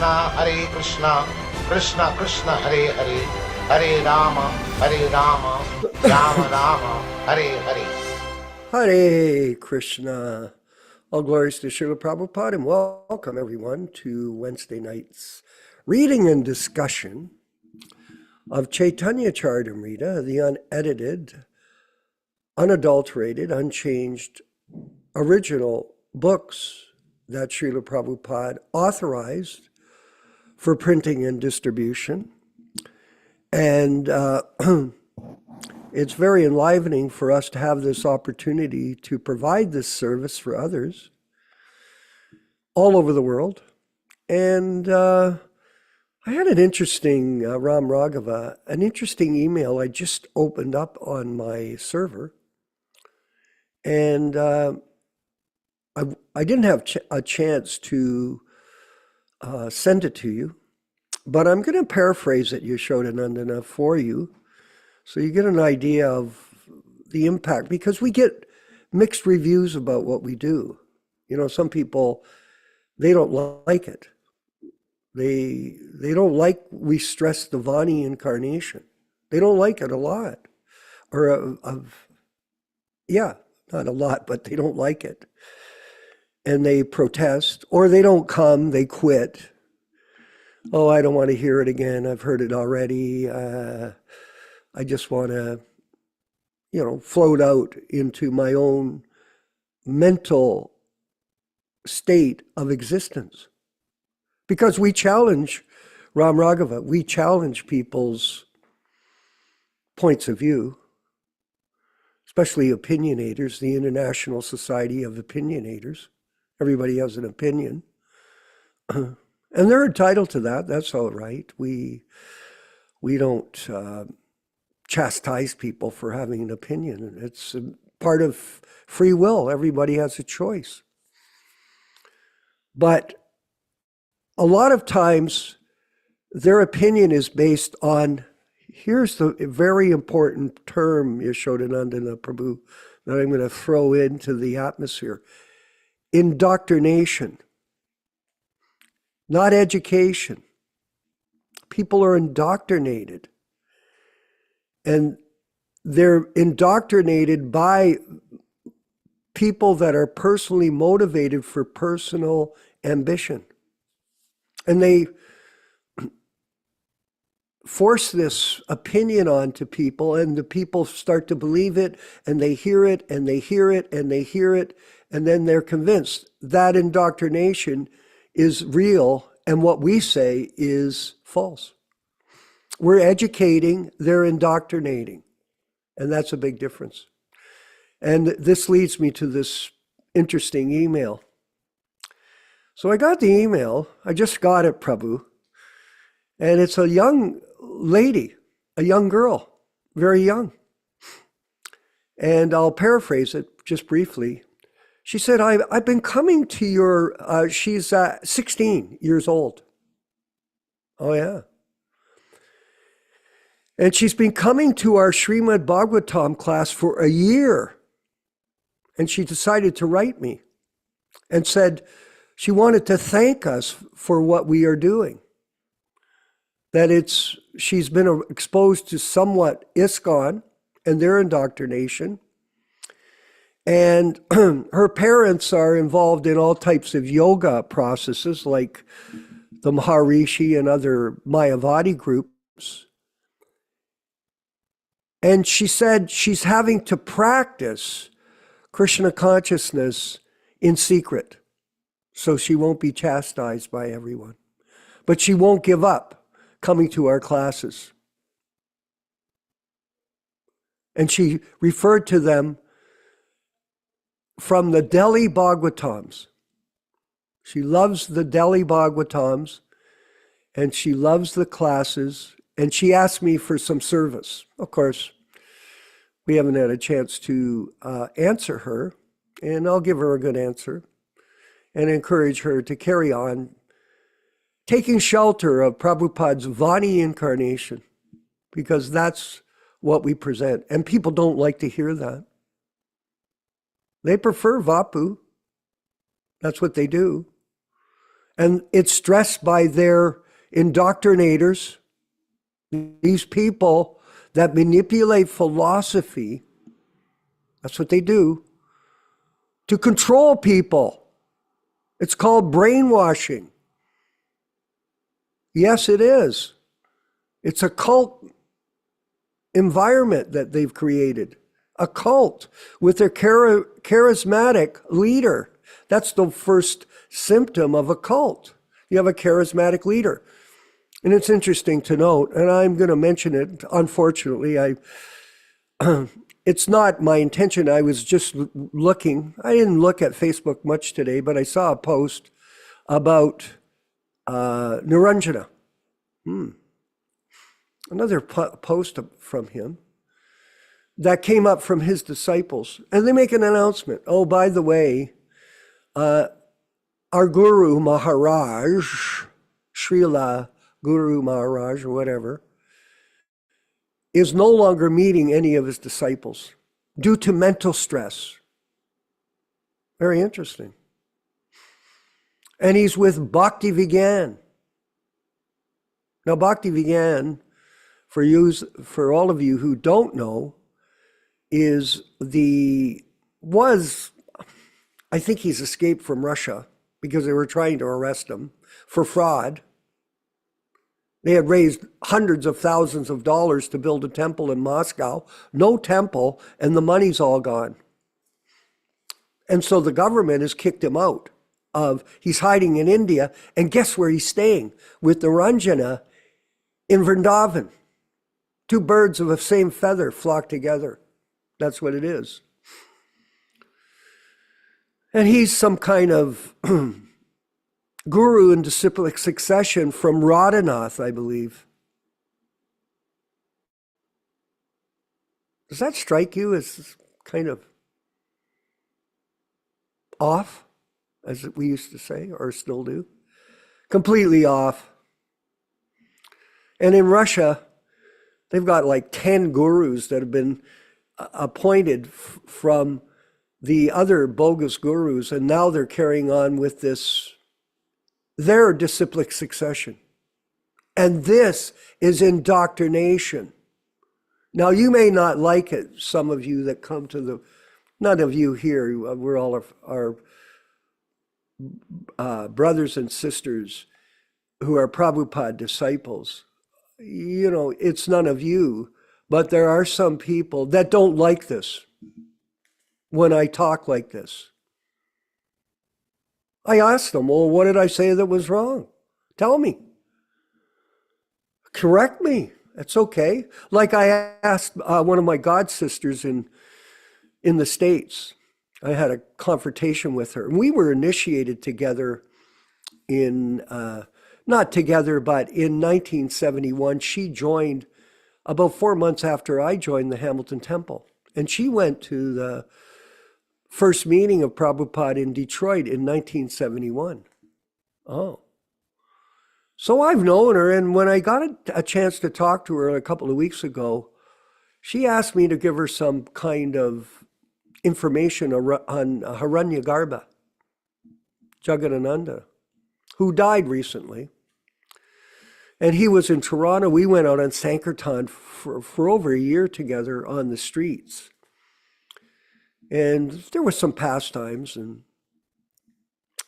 Hare Krishna, Krishna Krishna, Hare Hare, Hare Rama, Rama Rama, Hare Hare. Hare Krishna. All glories to Srila Prabhupada, and welcome everyone to Wednesday night's reading and discussion of Caitanya-caritāmṛta, the unedited, unadulterated, unchanged, original books that Srila Prabhupada authorized for printing and distribution. And it's very enlivening for us to have this opportunity to provide this service for others all over the world. And I had an interesting, Ram Raghava, an interesting email I just opened up on my server. And I didn't have a chance to send it to you, but I'm going to paraphrase it, Yaśodā-nandana, for you, so you get an idea of the impact, because we get mixed reviews about what we do. You know, some people, they don't like it. They don't like we stress the Vani incarnation. They don't like it a lot. Or, yeah, not a lot, but they don't like it. And they protest, or they don't come, they quit. Oh, I don't want to hear it again. I've heard it already. I just want to, float out into my own mental state of existence. Because we challenge, Ram Raghava, we challenge people's points of view, especially opinionators, the International Society of Opinionators. Everybody has an opinion. And they're entitled to that. That's all right. We don't chastise people for having an opinion. It's part of free will. Everybody has a choice. But a lot of times, their opinion is based on, here's the very important term, Yaśodā-nandana Prabhu, that I'm going to throw into the atmosphere. Indoctrination, not education. People are indoctrinated. And they're indoctrinated by people that are personally motivated for personal ambition. And they force this opinion onto people, and the people start to believe it, and they hear it, and they hear it, and they hear it, and then they're convinced that indoctrination is real, and what we say is false. We're educating, they're indoctrinating, and that's a big difference. And this leads me to this interesting email. So I got the email, I just got it, Prabhu, and it's a young lady, a young girl, very young. And I'll paraphrase it just briefly. She said, I've been coming to your, she's 16 years old. Oh yeah. And she's been coming to our Srimad Bhagavatam class for a year. And she decided to write me and said she wanted to thank us for what we are doing. That she's been exposed to somewhat ISKCON and their indoctrination. And her parents are involved in all types of yoga processes like the Maharishi and other Mayavadi groups. And she said she's having to practice Krishna consciousness in secret, so she won't be chastised by everyone. But she won't give up coming to our classes. And she referred to them from the Delhi Bhagavatams. She loves the Delhi Bhagavatams, and she loves the classes, and she asked me for some service. Of course, we haven't had a chance to answer her, and I'll give her a good answer and encourage her to carry on taking shelter of Prabhupada's Vani incarnation, because that's what we present. And people don't like to hear that. They prefer Vapu. That's what they do. And it's stressed by their indoctrinators, these people that manipulate philosophy. That's what they do, to control people. It's called brainwashing. Yes, it is. It's a cult environment that they've created. A cult with their charismatic leader. That's the first symptom of a cult. You have a charismatic leader. And it's interesting to note, and I'm going to mention it, unfortunately, it's not my intention. I was just looking. I didn't look at Facebook much today, but I saw a post about Niranjana. Another post from him that came up from his disciples. And they make an announcement. Oh, by the way, our Guru Maharaj, Srila Guru Maharaj or whatever, is no longer meeting any of his disciples due to mental stress. Very interesting. And he's with Bhaktivedanta. Now, Bhaktivedanta, for all of you who don't know, I think he's escaped from Russia because they were trying to arrest him for fraud. They had raised hundreds of thousands of dollars to build a temple in Moscow. No temple, and the money's all gone. And so the government has kicked him out. He's hiding in India, and guess where he's staying? With Niranjana in Vrindavan. Two birds of the same feather flock together. That's what it is. And he's some kind of guru in disciplic succession from Radhanath, I believe. Does that strike you as kind of off, as we used to say, or still do. Completely off. And in Russia, they've got like 10 gurus that have been appointed from the other bogus gurus, and now they're carrying on with their disciplic succession. And this is indoctrination. Now, you may not like it, some of you that come to none of you here, we're all our brothers and sisters who are Prabhupada disciples. You know, it's none of you, but there are some people that don't like this when I talk like this. I asked them, well, what did I say that was wrong? Tell me. Correct me. That's okay. Like I asked one of my god sisters in the States. I had a confrontation with her. And we were initiated together not together, but in 1971. She joined about 4 months after I joined the Hamilton Temple. And she went to the first meeting of Prabhupada in Detroit in 1971. Oh. So I've known her, and when I got a chance to talk to her a couple of weeks ago, she asked me to give her some kind of information on Hiranyagarbha, Jagadananda, who died recently. And he was in Toronto. We went out on Sankirtan for over a year together on the streets. And there were some pastimes and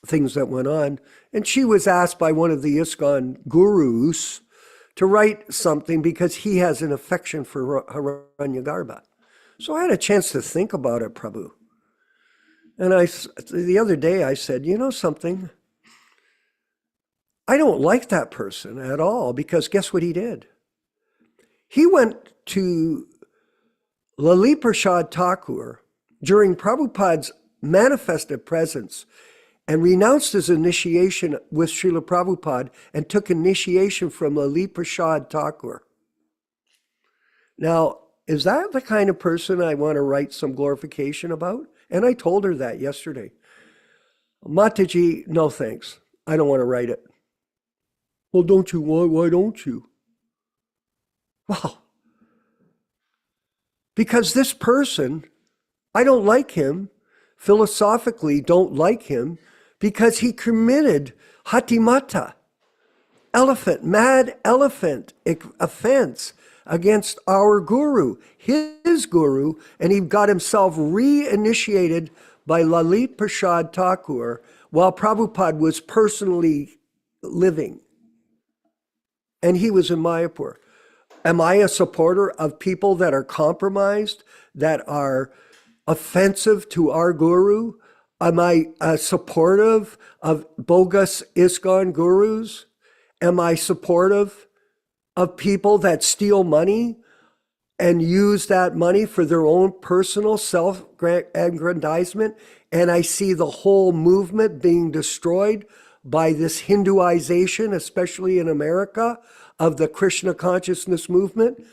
things that went on. And she was asked by one of the ISKCON gurus to write something because he has an affection for Hiranyagarbha. So I had a chance to think about it, Prabhu. And the other day I said, you know something? I don't like that person at all, because guess what he did? He went to Lalit Prasad Thakur during Prabhupada's manifested presence and renounced his initiation with Srila Prabhupada and took initiation from Lalit Prasad Thakur. Now, is that the kind of person I want to write some glorification about? And I told her that yesterday. Mataji, no thanks. I don't want to write it. Well, don't you? Why don't you? Well, because this person, I don't like him, philosophically don't like him, because he committed hatimata, mad elephant offense against our guru, his guru, and he got himself reinitiated by Lalit Prasad Thakur while Prabhupada was personally living. And he was in Mayapur. Am I a supporter of people that are compromised, that are offensive to our guru? Am I supportive of bogus ISKCON gurus? Am I supportive of people that steal money and use that money for their own personal self-aggrandizement? And I see the whole movement being destroyed by this Hinduization, especially in America, of the Krishna Consciousness movement.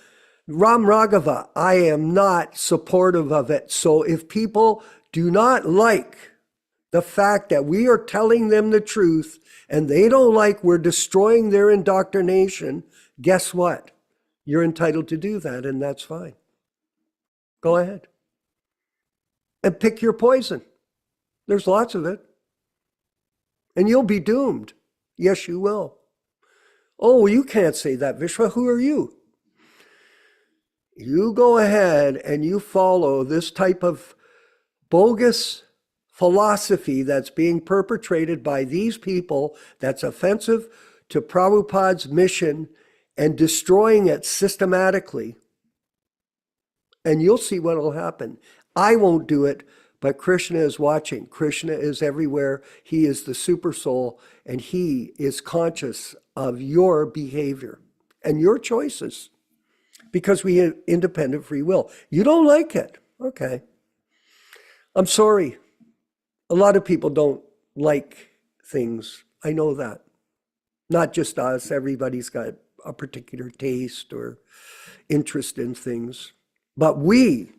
Ram Raghava, I am not supportive of it. So if people do not like the fact that we are telling them the truth and they don't like we're destroying their indoctrination, guess what? You're entitled to do that, and that's fine. Go ahead. And pick your poison. There's lots of it. And you'll be doomed. Yes, you will. Oh, you can't say that, Vishwa. Who are you? You go ahead and you follow this type of bogus philosophy that's being perpetrated by these people that's offensive to Prabhupada's mission and destroying it systematically. And you'll see what will happen. I won't do it, but Krishna is watching. Krishna is everywhere. He is the super soul, and he is conscious of your behavior and your choices, because we have independent free will. You don't like it. Okay. I'm sorry. A lot of people don't like things. I know that. Not just us. Everybody's got a particular taste or interest in things. But we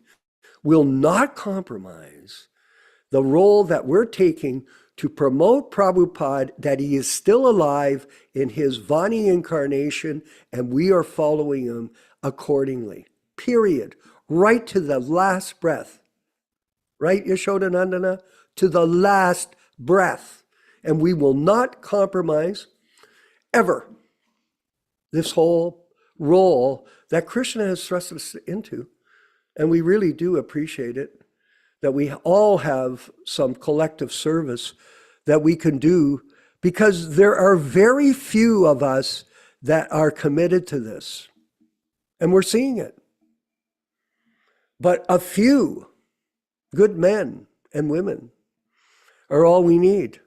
will not compromise the role that we're taking to promote Prabhupada, that he is still alive in his Vani incarnation, and we are following him accordingly. Period. Right to the last breath. Right, Yaśodā-nandana? To the last breath. And we will not compromise ever this whole role that Krishna has thrust us into. And we really do appreciate it, that we all have some collective service that we can do, because there are very few of us that are committed to this. And we're seeing it. But a few good men and women are all we need.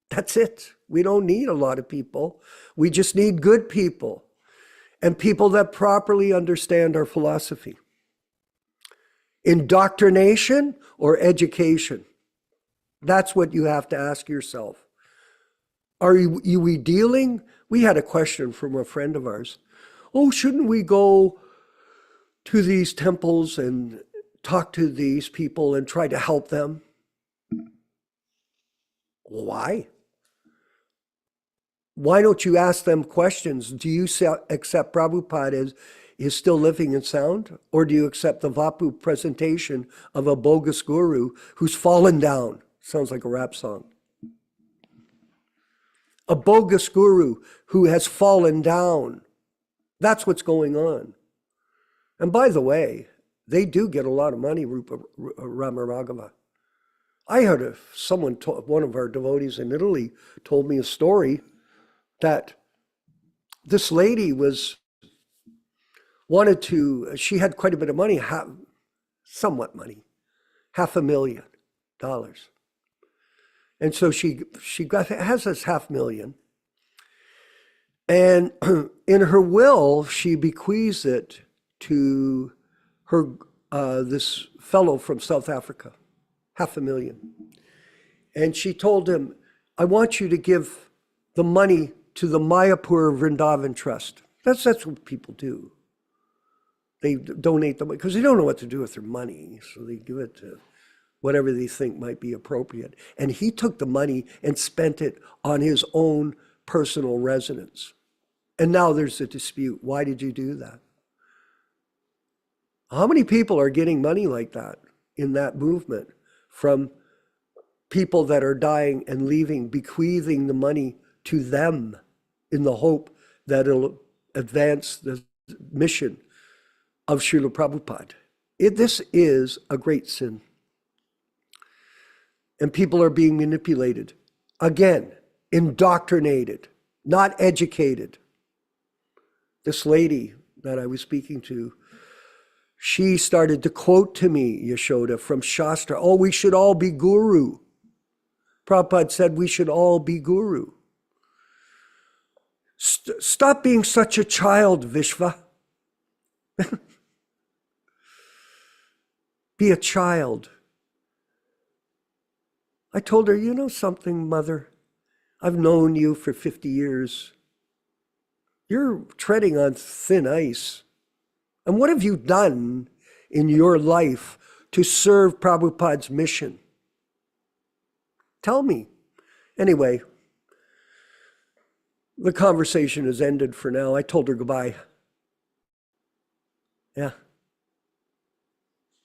That's it. We don't need a lot of people. We just need good people, and people that properly understand our philosophy. Indoctrination or education? That's what you have to ask yourself. Are we dealing? We had a question from a friend of ours. Oh, shouldn't we go to these temples and talk to these people and try to help them? Why? Why don't you ask them questions? Do you accept Prabhupada is still living and sound? Or do you accept the Vapu presentation of a bogus guru who's fallen down? Sounds like a rap song. A bogus guru who has fallen down. That's what's going on. And by the way, they do get a lot of money, Rupa Ramaragava. I heard one of our devotees in Italy told me a story that this lady she had quite a bit of money, somewhat money, $500,000. And so she has this $500,000. And in her will, she bequeaths it to her this fellow from South Africa, $500,000. And she told him, I want you to give the money to the Mayapur Vrindavan Trust. That's what people do. They donate the money because they don't know what to do with their money. So they give it to whatever they think might be appropriate. And he took the money and spent it on his own personal residence. And now there's a dispute. Why did you do that? How many people are getting money like that in that movement from people that are dying and leaving, bequeathing the money to them in the hope that it'll advance the mission of Srila Prabhupada? This is a great sin. And people are being manipulated. Again, indoctrinated, not educated. This lady that I was speaking to, she started to quote to me, Yaśodā, from Shastra, oh, we should all be guru. Prabhupada said we should all be guru. Stop being such a child, Vishva. Be a child. I told her, you know something, mother? I've known you for 50 years. You're treading on thin ice. And what have you done in your life to serve Prabhupada's mission? Tell me. Anyway, the conversation has ended for now. I told her goodbye. Yeah.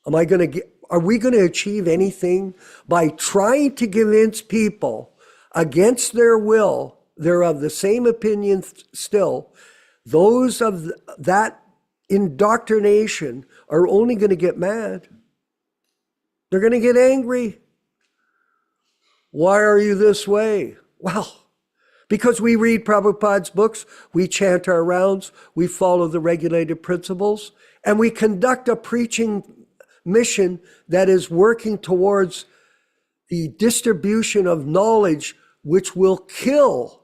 Are we going to achieve anything by trying to convince people against their will? They're of the same opinion still. Those of that indoctrination are only going to get mad. They're going to get angry. Why are you this way? Well, because we read Prabhupada's books, we chant our rounds, we follow the regulated principles, and we conduct a preaching mission that is working towards the distribution of knowledge which will kill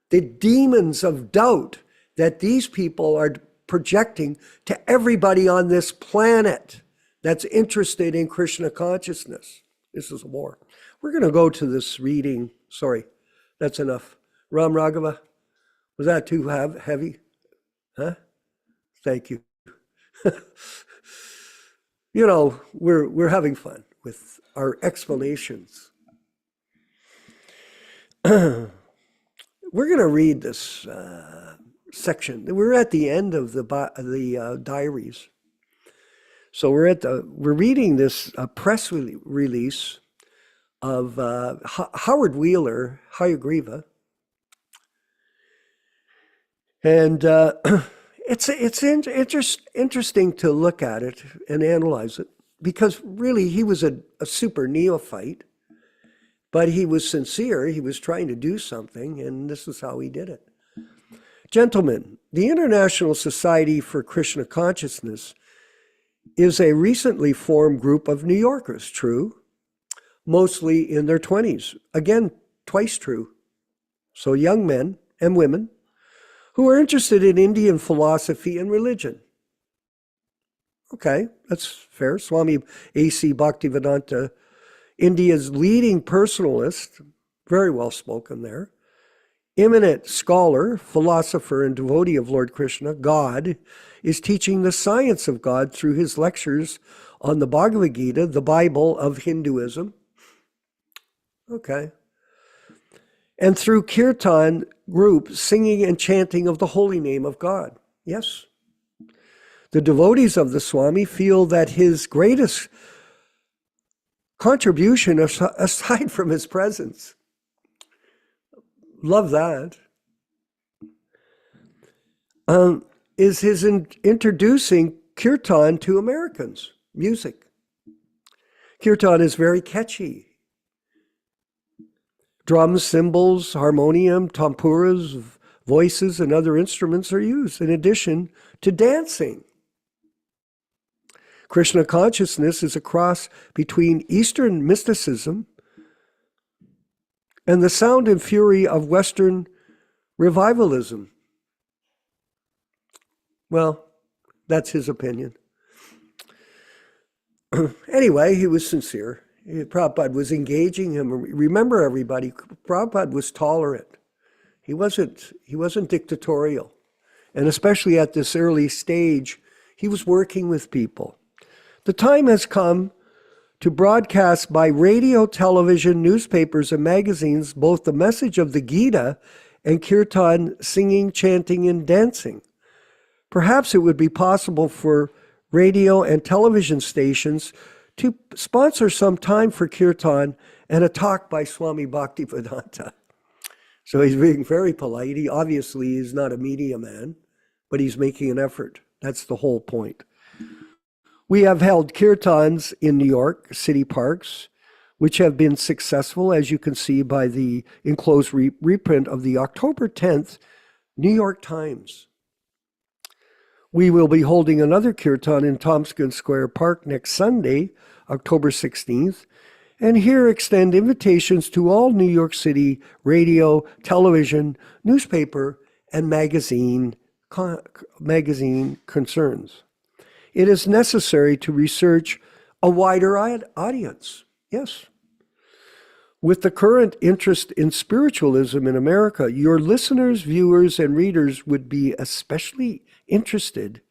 the demons of doubt that these people are projecting to everybody on this planet that's interested in Krishna consciousness. This is war. We're going to go to this reading. Sorry, that's enough. Ram Raghava, was that too heavy? Huh? Thank you. You know, we're having fun. with our explanations. We're going to read this section. We're at the end of the diaries. So we're reading this press release of Howard Wheeler, Hayagriva, and it's interesting to look at it and analyze it, because really he was a super neophyte, but he was sincere. He was trying to do something, and this is how he did it. Gentlemen, the International Society for Krishna Consciousness is a recently formed group of New Yorkers, true, mostly in their 20s. Again, twice true. So young men and women who are interested in Indian philosophy and religion. Okay, that's fair. Swami A.C. Bhaktivedanta, India's leading personalist, very well spoken there, eminent scholar, philosopher, and devotee of Lord Krishna, God, is teaching the science of God through his lectures on the Bhagavad Gita, the Bible of Hinduism. Okay. And through kirtan group, singing and chanting of the holy name of God. Yes. The devotees of the Swami feel that his greatest contribution, aside from his presence, love that, is his introducing kirtan to Americans, music. Kirtan is very catchy. Drums, cymbals, harmonium, tampuras, voices, and other instruments are used in addition to dancing. Krishna consciousness is a cross between Eastern mysticism and the sound and fury of Western revivalism. Well, that's his opinion. Anyway, he was sincere. Prabhupada was engaging him. Remember, everybody, Prabhupada was tolerant. He wasn't dictatorial. And especially at this early stage, he was working with people. The time has come to broadcast by radio, television, newspapers, and magazines both the message of the Gita and kirtan, singing, chanting, and dancing. Perhaps it would be possible for radio and television stations to sponsor some time for kirtan and a talk by Swami Bhaktivedanta. So he's being very polite. He obviously is not a media man, but he's making an effort. That's the whole point. We have held kirtans in New York city parks, which have been successful, as you can see by the enclosed reprint of the October 10th New York Times. We will be holding another kirtan in Tompkins Square Park next Sunday, October 16th, and here extend invitations to all New York City radio, television, newspaper, and magazine concerns. It is necessary to research a wider audience. Yes. With the current interest in spiritualism in America, your listeners, viewers, and readers would be especially interested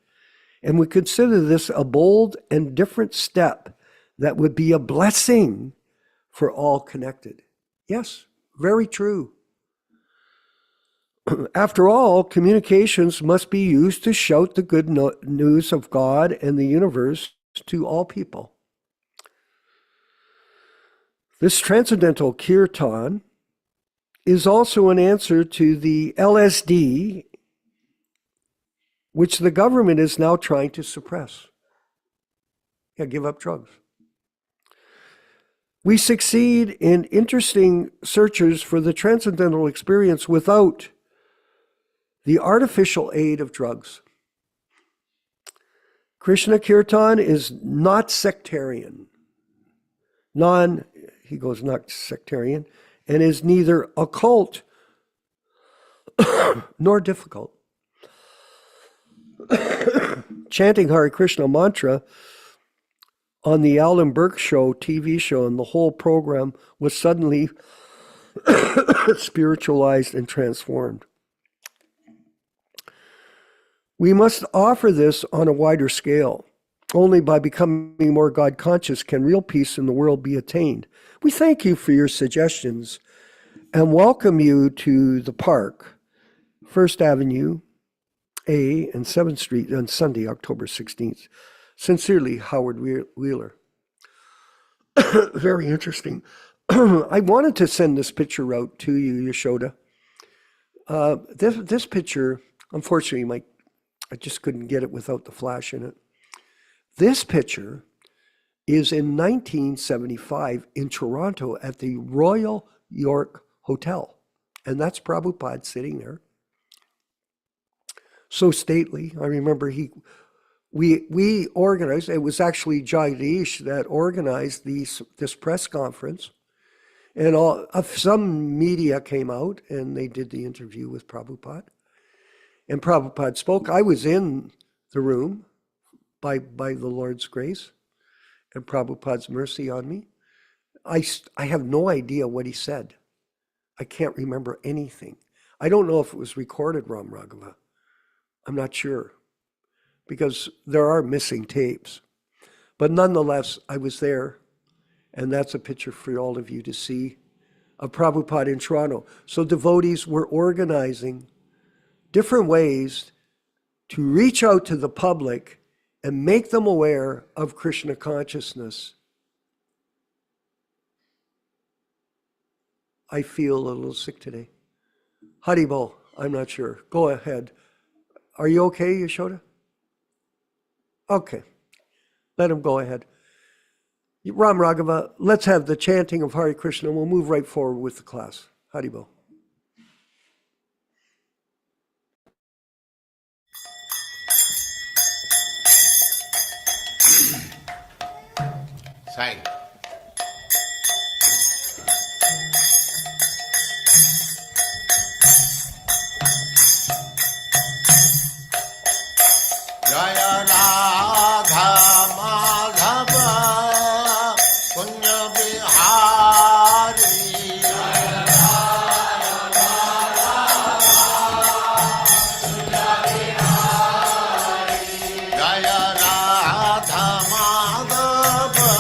and would consider this a bold and different step that would be a blessing for all connected. Yes, very true. After all, communications must be used to shout the good news of God and the universe to all people. This transcendental kirtan is also an answer to the LSD, which the government is now trying to suppress. Yeah, give up drugs. We succeed in interesting searchers for the transcendental experience without the artificial aid of drugs. Krishna Kirtan is not sectarian, not sectarian, and is neither occult nor difficult. Chanting Hare Krishna mantra on the Alan Burke show, TV show, and the whole program was suddenly spiritualized and transformed. We must offer this on a wider scale. Only by becoming more God conscious can real peace in the world be attained. We thank you for your suggestions and welcome you to the park, 1st Avenue A and 7th Street on Sunday, October 16th. Sincerely, Howard Wheeler. Very interesting. I wanted to send this picture out to you, Yaśodā. This picture, unfortunately, I just couldn't get it without the flash in it. This picture is in 1975 in Toronto at the Royal York Hotel. And that's Prabhupada sitting there. So stately. I remember we organized, it was actually Jagdish that organized this press conference. And some media came out and they did the interview with Prabhupada. And Prabhupada spoke. I was in the room by the Lord's grace and Prabhupada's mercy on me. I have no idea what he said. I can't remember anything. I don't know if it was recorded, Ram Raghava. I'm not sure, because there are missing tapes. But nonetheless, I was there, and that's a picture for all of you to see of Prabhupada in Toronto. So devotees were organizing different ways to reach out to the public and make them aware of Krishna consciousness. I feel a little sick today. Haribol, I'm not sure. Go ahead. Are you okay, Yaśodā? Okay. Let him go ahead. Ram Raghava, let's have the chanting of Hare Krishna. We'll move right forward with the class. Haribol. Side. Jaya Radha Madhava Punya Bihari Jaya Radha Madhava Punya Bihari Jaya Radha Madhava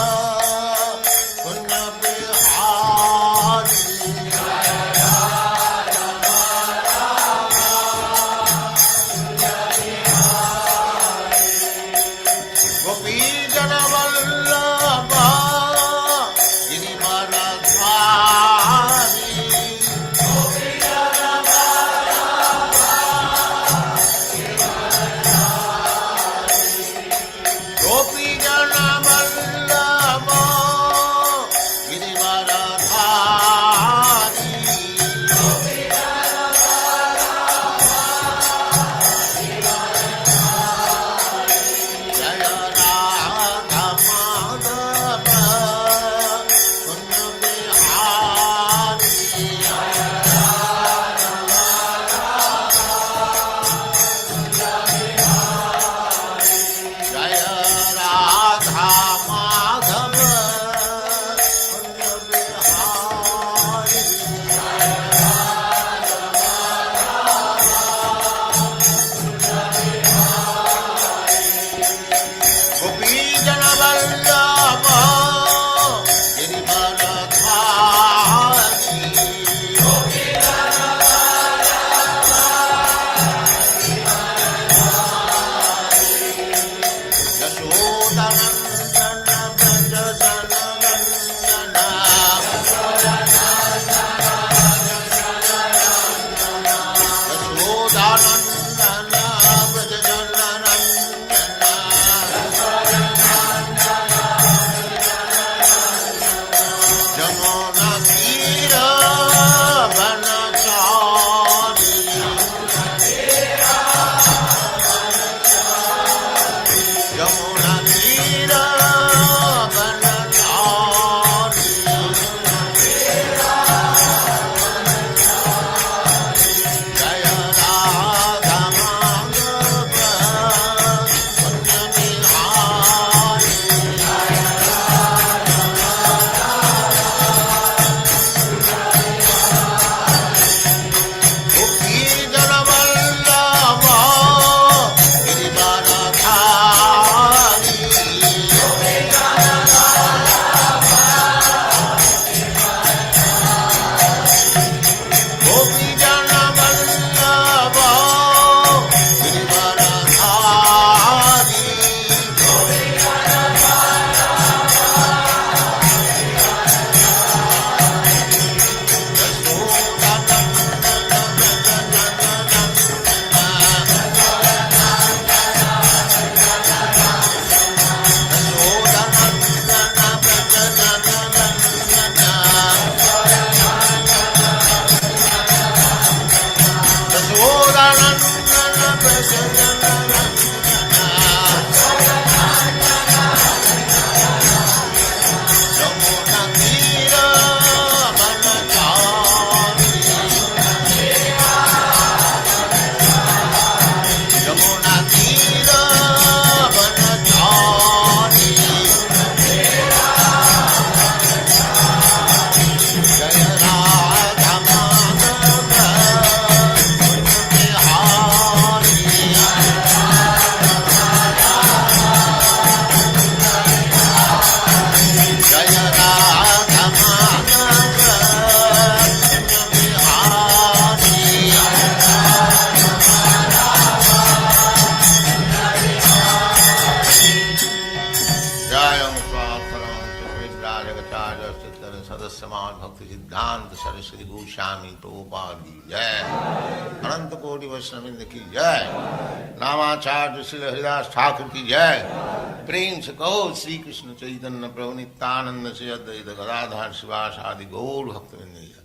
Samad Bhakti Siddhanta Saraswati Goswami Prabhupada ki jai. Ananta Koti Vaishnavindra ki jai. Namācārya Srila Haridas Thakur ki jai. Prem se kaho Sri Krishna Caitanya Prabhu Nityānanda Sri Advaita Gadadhar Sivasadi Gaur Bhaktivinoda ki jai.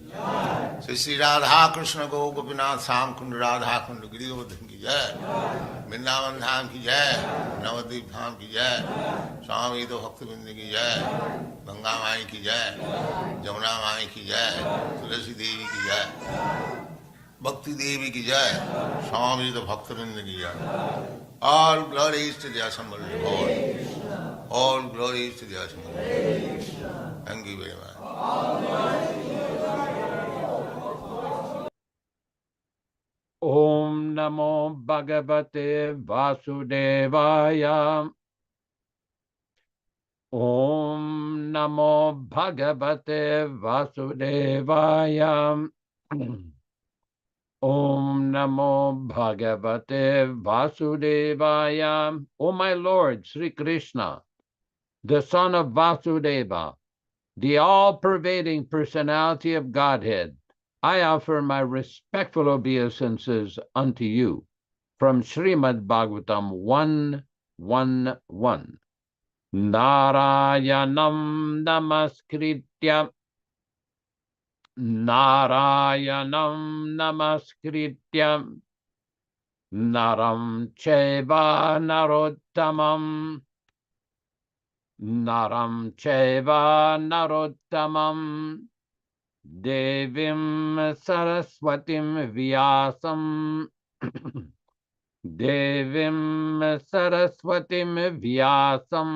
Sri Radha Krishna Go Gopinath Sam Kund Radha Kund Giridham ki jai. Vrindavan Dham ki jai. Navadvip Dham ki jai. Swami Bhaktivinoda ki jai. Ganga Mai ki jai. Jamuna Mai ki jai. Tulasi Devi ki jai. Bhakti Devi ki jai. Swami Bhaktivinoda ki jai. All glories to the assembled Lord. All glories to the assembled Lord. Thank you very much. Om Namo Bhagavate Vasudevaya. Om Namo Bhagavate Vasudevaya. Om Namo Bhagavate Vasudevaya. O my Lord, Sri Krishna, the son of Vasudeva, the all-pervading personality of Godhead, I offer my respectful obeisances unto you from Srimad Bhagavatam 1:1:1. Narayanam namaskritya Narayanam namaskritya Naram cheva narottamam Naram cheva narottamam Devim Saraswatim Vyasam Devim Saraswatim Vyasam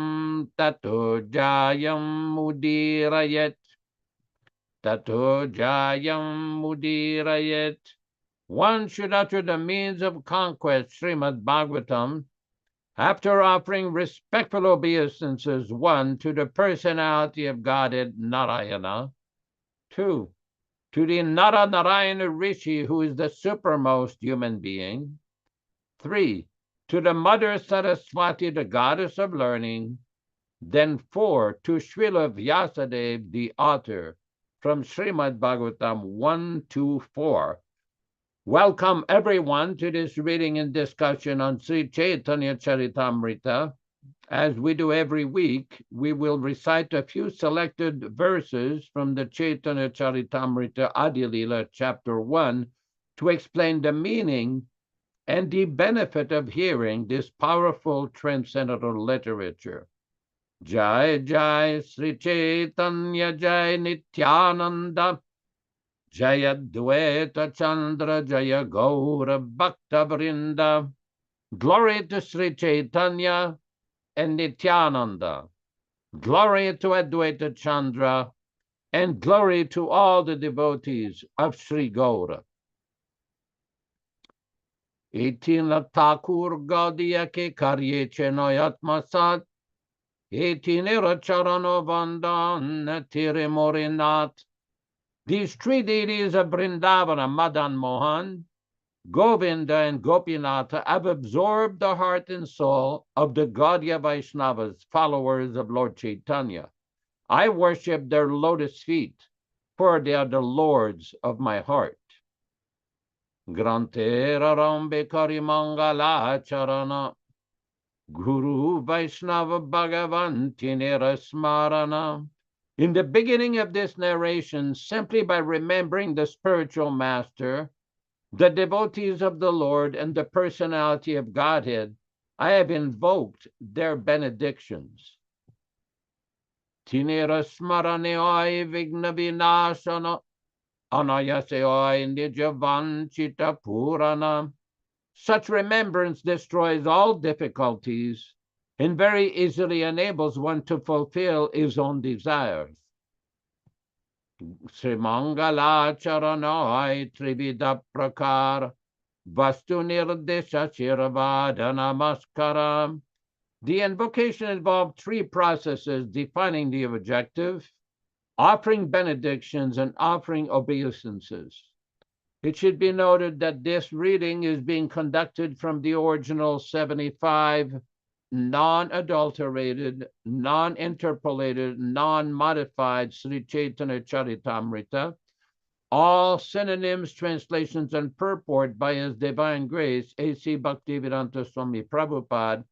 Tato Jayam Mudirayat Tato Jayam Mudirayat. One should utter the means of conquest, Srimad Bhagavatam, after offering respectful obeisances, 1, to the personality of Godhead Narayana, 2, to the Nara-Narayana Rishi, who is the supermost human being, 3, to the Mother Saraswati, the goddess of learning, then 4, to Srila Vyasadeva, the author, from Srimad Bhagavatam 1-4. Welcome everyone to this reading and discussion on Sri Caitanya-caritāmṛta. As we do every week, we will recite a few selected verses from the Caitanya-caritāmṛta Adi-lila, chapter 1, to explain the meaning and the benefit of hearing this powerful transcendental literature. Jai Jai Sri Caitanya Jai Nityānanda Jaya Dvaita Chandra Jaya Gaura Bhakta Vrinda. Glory to Sri Caitanya and Nityānanda. Glory to Advaita Chandra, and glory to all the devotees of Sri Gaura. Etina Thakur Gaudiya ke karye chenoyatma sat. Etinera charano vandan tire morinat. These three deities of Vrindavana, Madan Mohan, Govinda, and Gopinatha, have absorbed the heart and soul of the Gaudiya Vaishnavas, followers of Lord Chaitanya. I worship their lotus feet, for they are the lords of my heart. Grantera Rambe Karimangala Charana Guru Vaishnava Bhagavantinera Smarana. In the beginning of this narration, simply by remembering the spiritual master, the devotees of the Lord, and the personality of Godhead, I have invoked their benedictions. Tinera Smaraneoi Vigna Vinashana Anayaseoi Nijavanchita Purana. Such remembrance destroys all difficulties and very easily enables one to fulfill his own desires. Srimangala Charanoi Trivida Prakar Vastu Nirdesha Shiravada Namaskara. The invocation involved 3 processes defining the objective, offering benedictions, and offering obeisances. It should be noted that this reading is being conducted from the original 75 non-adulterated, non-interpolated, non-modified Sri Caitanya-caritāmṛta, all synonyms, translations, and purport by His Divine Grace A.C. Bhaktivedanta Swami Prabhupāda,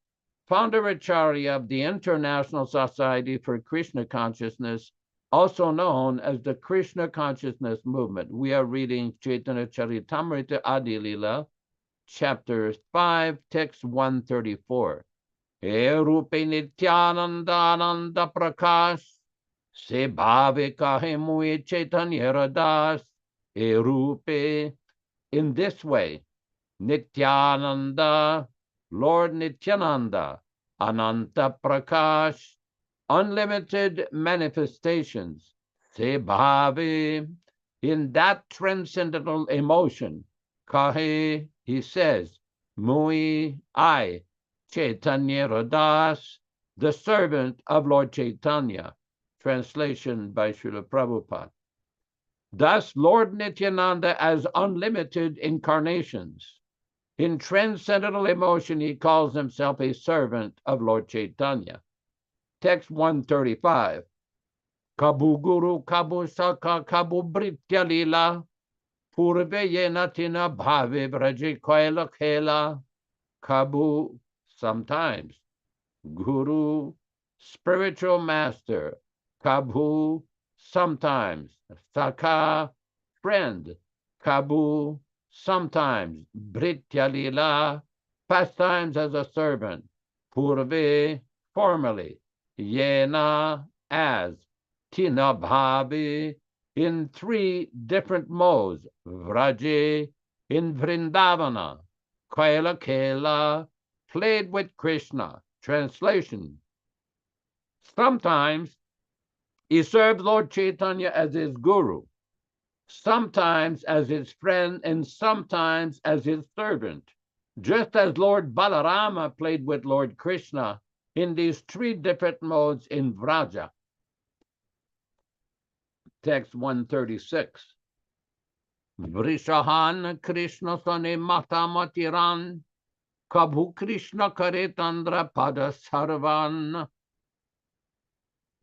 Founder-Ācārya of the International Society for Krishna Consciousness, also known as the Krishna Consciousness Movement. We are reading Caitanya-caritāmṛta Adi Lila, Chapter 5, Text 134. He rupe Nityānanda Ananda Prakash, se bhave kahe mui Caitanya Dāsa. He rupe, in this way, Nityānanda, Lord Nityānanda, Ananta Prakash, unlimited manifestations, se bhave, in that transcendental emotion, kahe, he says, mui, I, Caitanya Dāsa, the servant of Lord Chaitanya. Translation by Srila Prabhupada. Thus, Lord Nityānanda, as unlimited incarnations, in transcendental emotion, he calls himself a servant of Lord Chaitanya. Text 135. Kabu Guru, Kabu Saka, Kabu Britya Lila, Purve Yenatina Bhave Vraji Koila Khela, Kabu, sometimes, Guru, spiritual master, Kabhu, sometimes, Saka, friend, Kabhu, sometimes, Britya Lila, pastimes as a servant, Purve, formerly, Yena, as, Tina Bhavi, in 3 different modes, Vraje, in Vrindavana, Kaila Kela, played with Krishna. Translation. Sometimes he served Lord Chaitanya as his guru, sometimes as his friend, and sometimes as his servant, just as Lord Balarama played with Lord Krishna in these 3 different modes in Vraja. Text 136. Vrishahan Krishna Sane Mata Matiran, Kabhu Krishna Karetandra Pada Sarvan.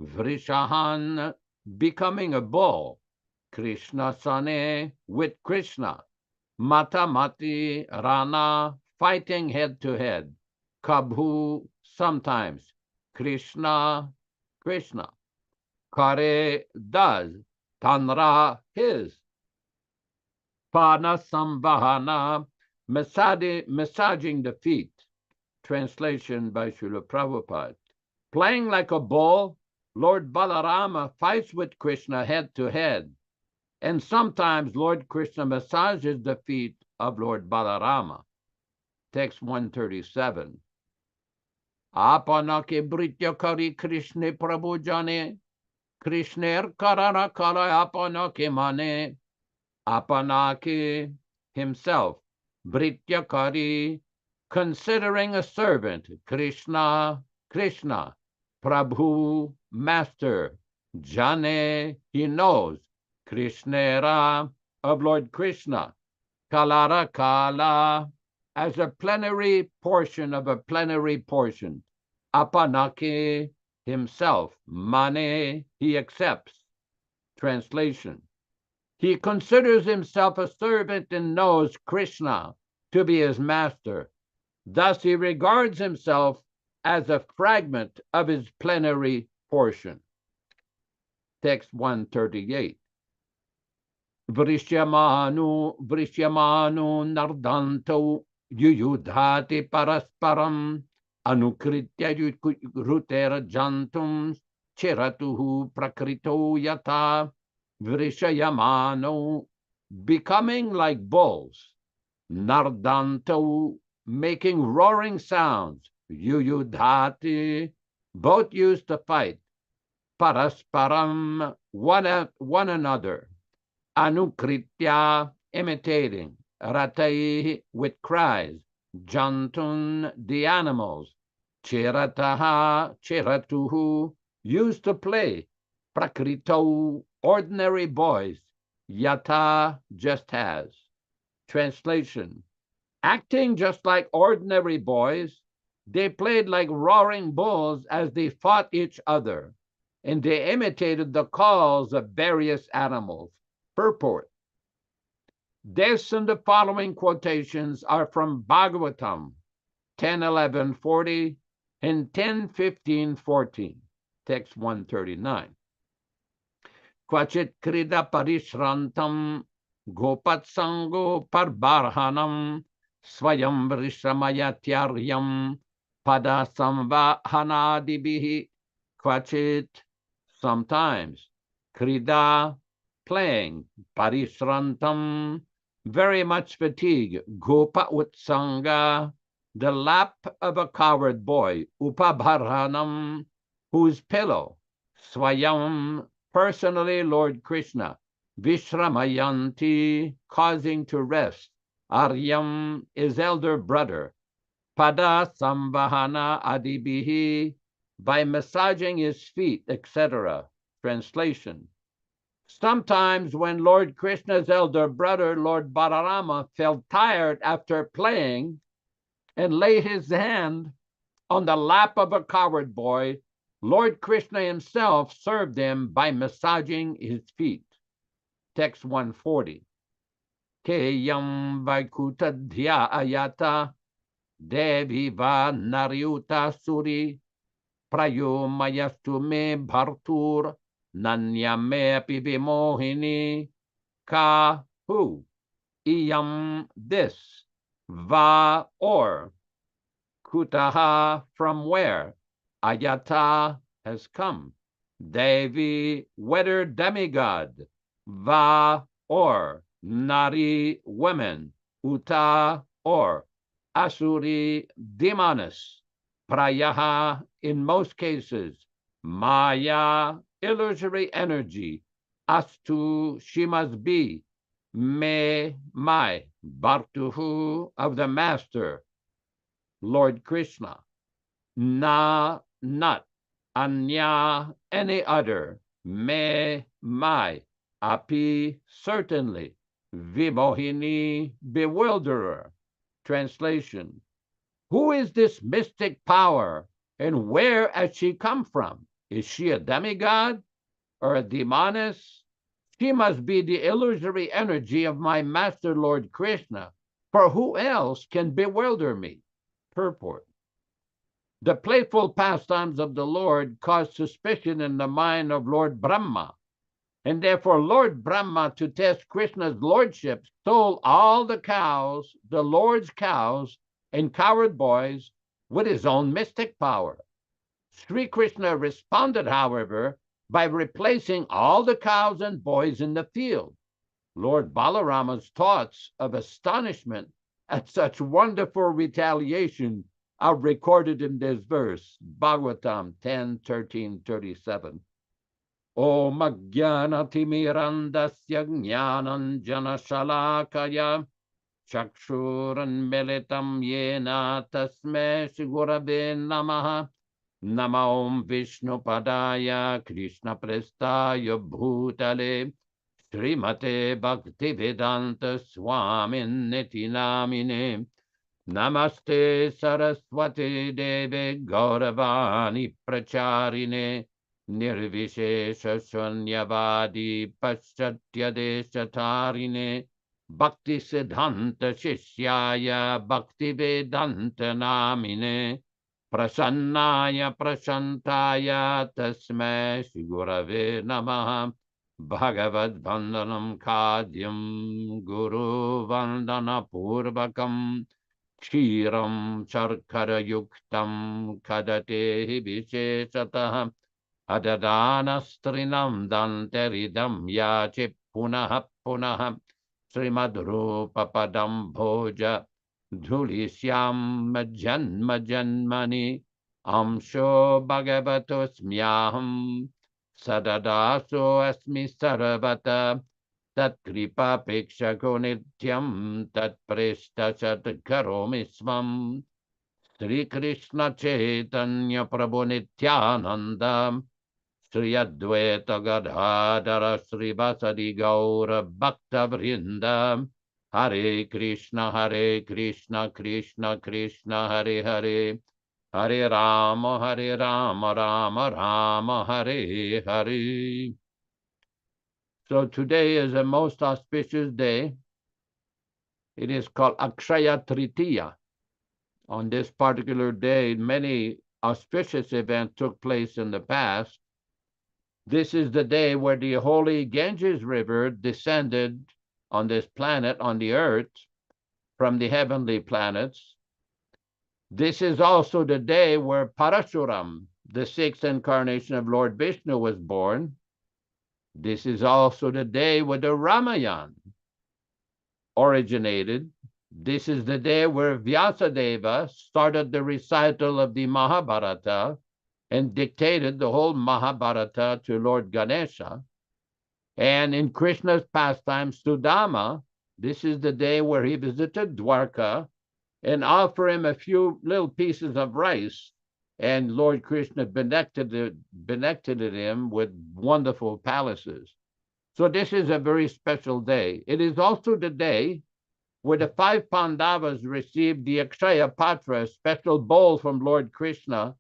Vrishahan, becoming a bull, Krishna Sane, with Krishna, Mata Mati Rana, fighting head to head, Kabhu, sometimes, Krishna, Krishna, Kare, does, Tanra, his, Pana Sambhana, massaging the feet. Translation by Srila Prabhupada. Playing like a bull, Lord Balarama fights with Krishna head to head, and sometimes Lord Krishna massages the feet of Lord Balarama. Text 137. Apanake Britya Kari Krishna Prabhu Jane, Krishner Karana Kala Apanake Mane, Apanake, himself, Britya Kari, considering a servant, Krishna, Krishna, Prabhu, master, Jane, he knows, Krishnera, of Lord Krishna, Kalara Kala, as a plenary portion of a plenary portion, Apanake, himself, Mane, he accepts. Translation. He considers himself a servant and knows Krishna to be his master. Thus he regards himself as a fragment of his plenary portion. Text 138. Vrishyamanu nardanto yuyudhati parasparam anukritya rutera jantum chiratuhu prakrito yata vrishayamano, becoming like bulls, nardanto, making roaring sounds, yuyudhati, both used to fight, parasparam, one another, anukritya, imitating, ratai, with cries, jantun, the animals, chirataha, chiratuhu, used to play, prakrito, ordinary boys, yata, just as. Translation. Acting just like ordinary boys, They played like roaring bulls as they fought each other, and they imitated the calls of various animals. Purport. This and the following quotations are from Bhagavatam 10:11:40 and 10:15:14, text 139. Kvachit krida parishrantam gopatsango parbarhanam swayam vrishramayatyaryam pada samvahanadibihi. Kvachit, sometimes, krida, playing, parishrantam, very much fatigue, gopa utsanga, the lap of a coward boy, upabharhanam, whose pillow, swayam, personally Lord Krishna, vishramayanti, causing to rest, aryam, his elder brother, pada samvahana adibihi, by massaging his feet, etc. Translation. Sometimes when Lord Krishna's elder brother, Lord Balarama, felt tired after playing and lay his hand on the lap of a coward boy, Lord Krishna himself served him by massaging his feet. Text 140. Keyam vaikutadhya ayata devi va naryuta suri prayo mayastu me bhartur nanyame api vimohini ka who iyam this va or kutaha from where ayata has come devi whether demigod va or nari women uta or asuri demoness prayaha in most cases maya illusory energy astu she must be me my bhartuhu of the master Lord Krishna na not anya any other me my api certainly vimohini bewilderer. Translation. Who is this mystic power and where has she come from? Is she a demigod or a demoness? She must be the illusory energy of my master Lord Krishna, for who else can bewilder me? Purport. The playful pastimes of the Lord caused suspicion in the mind of Lord Brahma, and therefore Lord Brahma, to test Krishna's lordship, stole all the cows, the Lord's cows, and coward boys with his own mystic power. Sri Krishna responded, however, by replacing all the cows and boys in the field. Lord Balarama's thoughts of astonishment at such wonderful retaliation are recorded in this verse, Bhagavatam 10:13-37. Om Ajnana-timirandasya Jnananjana-shalakaya Chakshuranmilitam Yena Tasmai Shri-Gurave Namaha Nama Om Vishnupadaya Krishna Prestaya Bhutale Srimate Bhaktivedanta Swami Nityānanda Namaste Saraswati Deve Gauravani Pracharine Nirvishesha Shunyavadi Paschatya Deshatarine Bhakti Siddhanta Shishyaya Bhaktivedanta Namine Prasannaya Prashantaya Tasmai Shri Gurave Namaha Bhagavad Vandanam Kadyam Guru Vandana Purvakam Kshiram Charkara Yuktam Kadate Visheshatah Adadana-strinam danteridam yache punaha punaha Srimad-rupa padam bhoja dhulisyam janma janmani amsho bhagavatosmyaham sadadaso asmi sarvata tat kripa pekshako nityam tat presta sat karomi swam Sri Krishna Chaitanya Prabhu Nityānanda Sri Advaita Gadadhara Sri Vasadi Gaura Bhakta Vrinda Hare Krishna Krishna Krishna Hare Hare Hare Rama, Hare Rama, Rama Rama, Hare Hare. So today is a most auspicious day. It is called Akshaya Tritiya. On this particular day, many auspicious events took place in the past. This is the day where the holy Ganges River descended on this planet, on the earth, from the heavenly planets. This is also the day where Parashuram, the sixth incarnation of Lord Vishnu, was born. This is also the day where the Ramayana originated. This is the day where Vyasadeva started the recital of the Mahabharata and dictated the whole Mahabharata to Lord Ganesha. And in Krishna's pastime, Sudama, this is the day where he visited Dwarka and offered him a few little pieces of rice. And Lord Krishna benedicted him with wonderful palaces. So this is a very special day. It is also the day where the 5 Pandavas received the Akshaya Patra, a special bowl from Lord Krishna,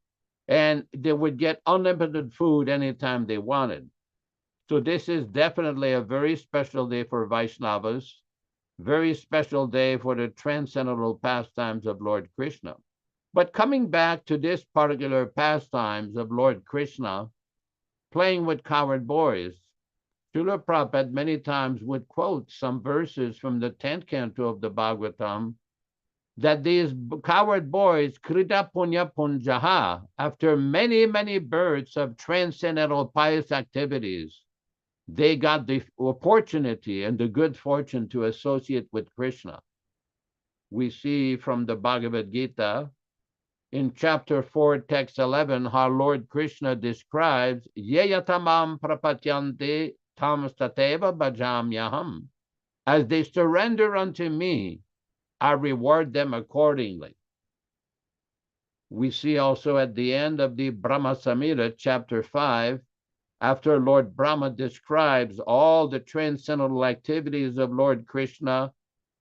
and they would get unlimited food anytime they wanted. So this is definitely a very special day for Vaishnavas, very special day for the transcendental pastimes of Lord Krishna. But coming back to this particular pastimes of Lord Krishna, playing with coward boys, Srila Prabhupada many times would quote some verses from the 10th canto of the Bhagavatam, that these coward boys, krita punya punjaha, after many, many births of transcendental pious activities, they got the opportunity and the good fortune to associate with Krishna. We see from the Bhagavad Gita, in chapter 4, text 11, how Lord Krishna describes, yeyatamam prapatyante tam stateva bhajamyaham. As they surrender unto me, I reward them accordingly. We see also at the end of the Brahma Samhita, chapter 5, after Lord Brahma describes all the transcendental activities of Lord Krishna,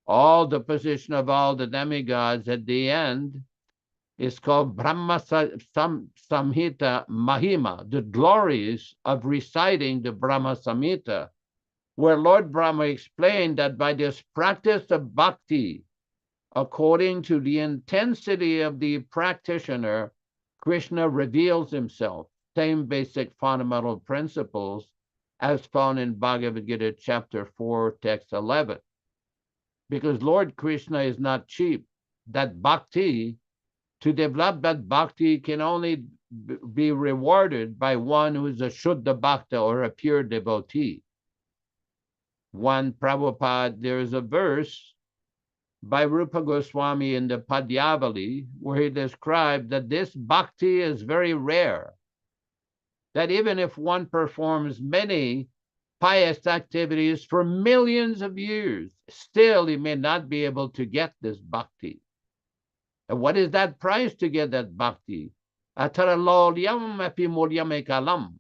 all the position of all the demigods, at the end, is called Brahma Samhita Mahima, the glories of reciting the Brahma Samhita, where Lord Brahma explained that by this practice of bhakti, according to the intensity of the practitioner, Krishna reveals himself, same basic fundamental principles as found in Bhagavad Gita chapter 4, text 11. Because Lord Krishna is not cheap. That bhakti, to develop that bhakti can only be rewarded by one who is a Shuddha Bhakta or a pure devotee. One Prabhupada, there is a verse by Rupa Goswami in the Padyavali where he described that this bhakti is very rare. That even if one performs many pious activities for millions of years, still he may not be able to get this bhakti. And what is that price to get that bhakti? Atara lolyam api mulyam ekalam.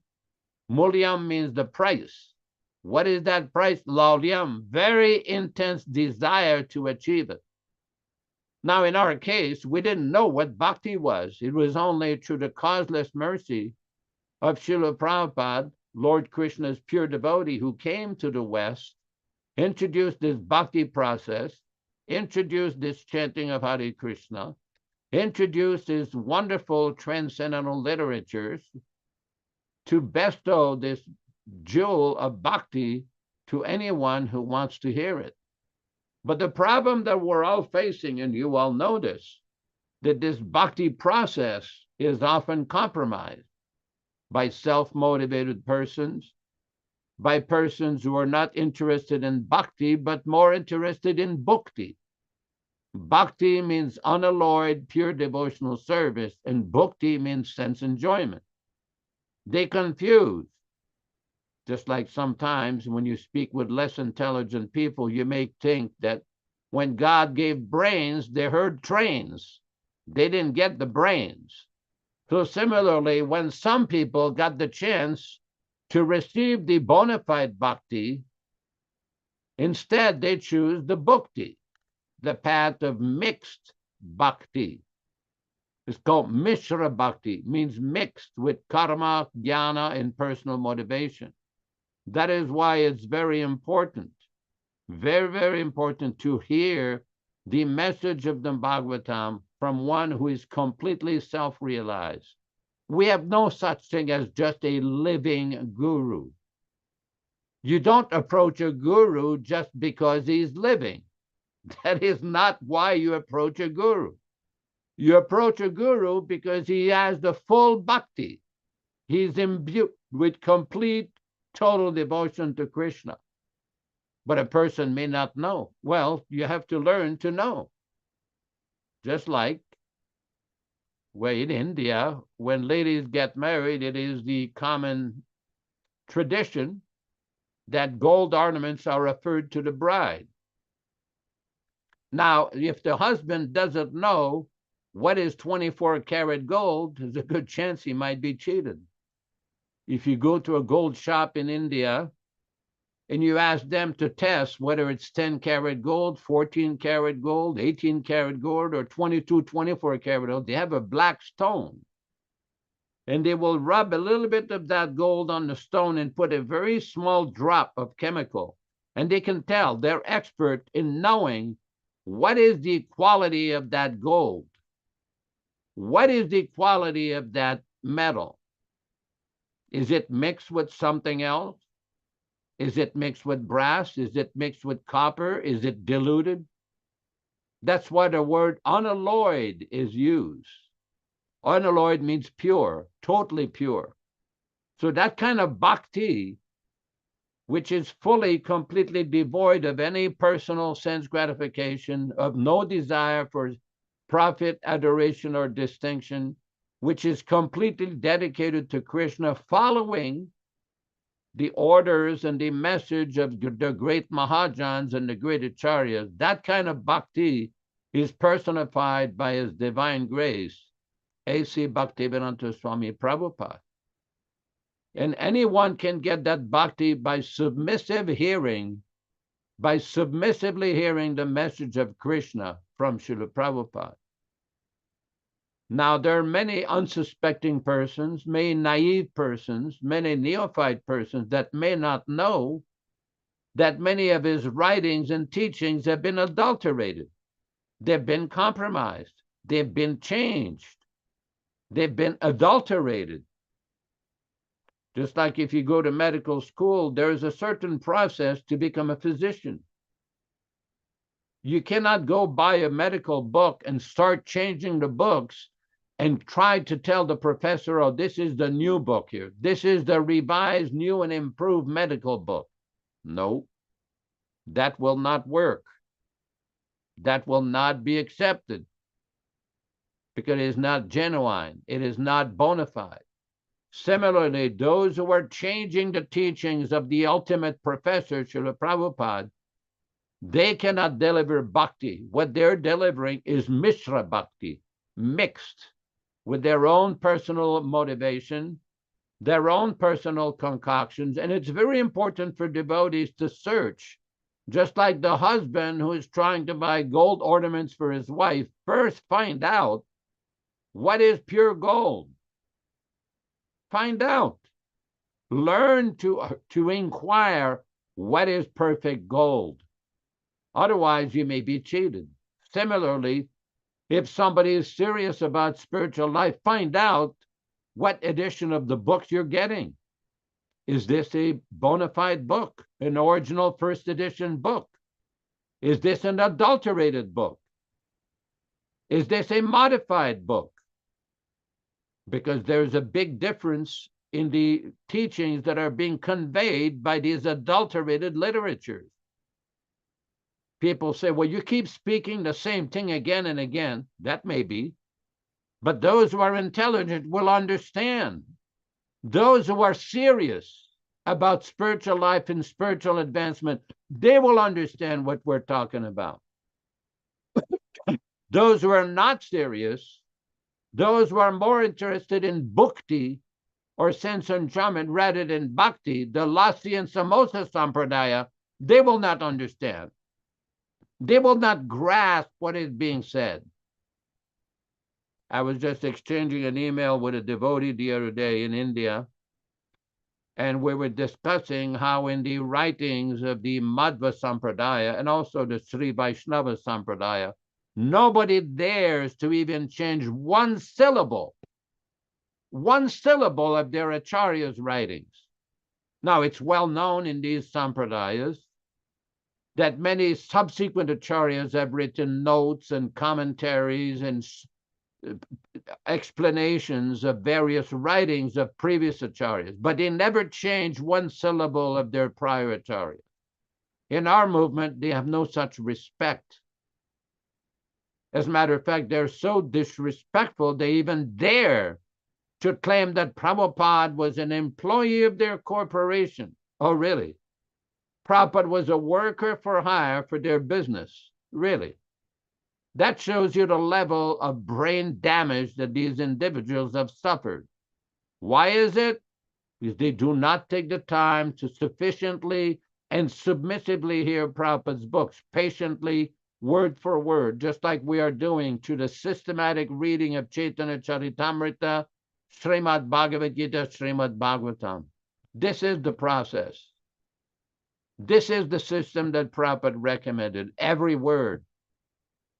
Mulyam means the price. What is that price? Lolyam, very intense desire to achieve it. Now, in our case, we didn't know what bhakti was. It was only through the causeless mercy of Srila Prabhupada, Lord Krishna's pure devotee, who came to the West, introduced this bhakti process, introduced this chanting of Hare Krishna, introduced his wonderful transcendental literatures to bestow this jewel of bhakti to anyone who wants to hear it. But the problem that we're all facing, and you all know this, that this bhakti process is often compromised by self-motivated persons, by persons who are not interested in bhakti, but more interested in bhukti. Bhakti means unalloyed, pure devotional service, and bhukti means sense enjoyment. They confuse. Just like sometimes when you speak with less intelligent people, you may think that when God gave brains, they heard trains. They didn't get the brains. So similarly, when some people got the chance to receive the bona fide bhakti, instead they choose the bhukti, the path of mixed bhakti. It's called Mishra Bhakti, means mixed with karma, jnana, and personal motivation. That is why it's very important, very, very important to hear the message of the Bhagavatam from one who is completely self-realized. We have no such thing as just a living guru. You don't approach a guru just because he's living. That is not why you approach a guru. You approach a guru because he has the full bhakti. He's imbued with complete, total devotion to Krishna. But a person may not know. Well, you have to learn to know. Just like where in India, when ladies get married, it is the common tradition that gold ornaments are offered to the bride. Now, if the husband doesn't know what is 24-karat gold, there's a good chance he might be cheated. If you go to a gold shop in India and you ask them to test whether it's 10-karat gold, 14-karat gold, 18-karat gold, or 22, 24-karat gold, they have a black stone. And they will rub a little bit of that gold on the stone and put a very small drop of chemical. And they can tell, they're expert in knowing what is the quality of that gold. What is the quality of that metal? Is it mixed with something else? Is it mixed with brass? Is it mixed with copper? Is it diluted? That's why the word unalloyed is used. Unalloyed means pure, totally pure. So that kind of bhakti, which is fully, completely devoid of any personal sense gratification, of no desire for profit, adoration, or distinction, which is completely dedicated to Krishna, following the orders and the message of the great Mahajans and the great Acharyas, that kind of bhakti is personified by His Divine Grace A.C. Bhaktivedanta Swami Prabhupāda. And anyone can get that bhakti by submissively hearing the message of Krishna from Srila Prabhupada. Now, there are many unsuspecting persons, many naive persons, many neophyte persons that may not know that many of his writings and teachings have been adulterated. They've been compromised. They've been changed. They've been adulterated. Just like if you go to medical school, there is a certain process to become a physician. You cannot go buy a medical book and start changing the books and try to tell the professor, oh, this is the new book here. This is the revised, new, and improved medical book. No, that will not work. That will not be accepted because it is not genuine. It is not bona fide. Similarly, those who are changing the teachings of the ultimate professor, Srila Prabhupada, they cannot deliver bhakti. What they're delivering is Mishra Bhakti, mixed with their own personal motivation, their own personal concoctions. And it's very important for devotees to search, just like the husband who is trying to buy gold ornaments for his wife, first find out what is pure gold. Find out. Learn to inquire what is perfect gold. Otherwise, you may be cheated. Similarly, if somebody is serious about spiritual life, find out what edition of the books you're getting. Is this a bona fide book, an original first edition book? Is this an adulterated book? Is this a modified book? Because there's a big difference in the teachings that are being conveyed by these adulterated literatures. People say, well, you keep speaking the same thing again and again. That may be. But those who are intelligent will understand. Those who are serious about spiritual life and spiritual advancement, they will understand what we're talking about. Those who are not serious, those who are more interested in bhakti or sense enjoyment rather than bhakti, the Lassi and Samosa Sampradaya, they will not understand. They will not grasp what is being said. I was just exchanging an email with a devotee the other day in India, and we were discussing how in the writings of the Madhva Sampradaya and also the Sri Vaishnava Sampradaya, nobody dares to even change one syllable of their Acharya's writings. Now, it's well known in these Sampradayas that many subsequent Acharyas have written notes and commentaries and explanations of various writings of previous Acharyas, but they never change one syllable of their prior Acharya. In our movement, they have no such respect. As a matter of fact, they're so disrespectful, they even dare to claim that Prabhupada was an employee of their corporation. Oh, really? Prabhupada was a worker for hire for their business. Really? That shows you the level of brain damage that these individuals have suffered. Why is it? Because they do not take the time to sufficiently and submissively hear Prabhupada's books, patiently, word for word, just like we are doing to the systematic reading of Caitanya-caritāmṛta, Srimad Bhagavad Gita, Srimad Bhagavatam. This is the process. This is the system that Prabhupada recommended, every word.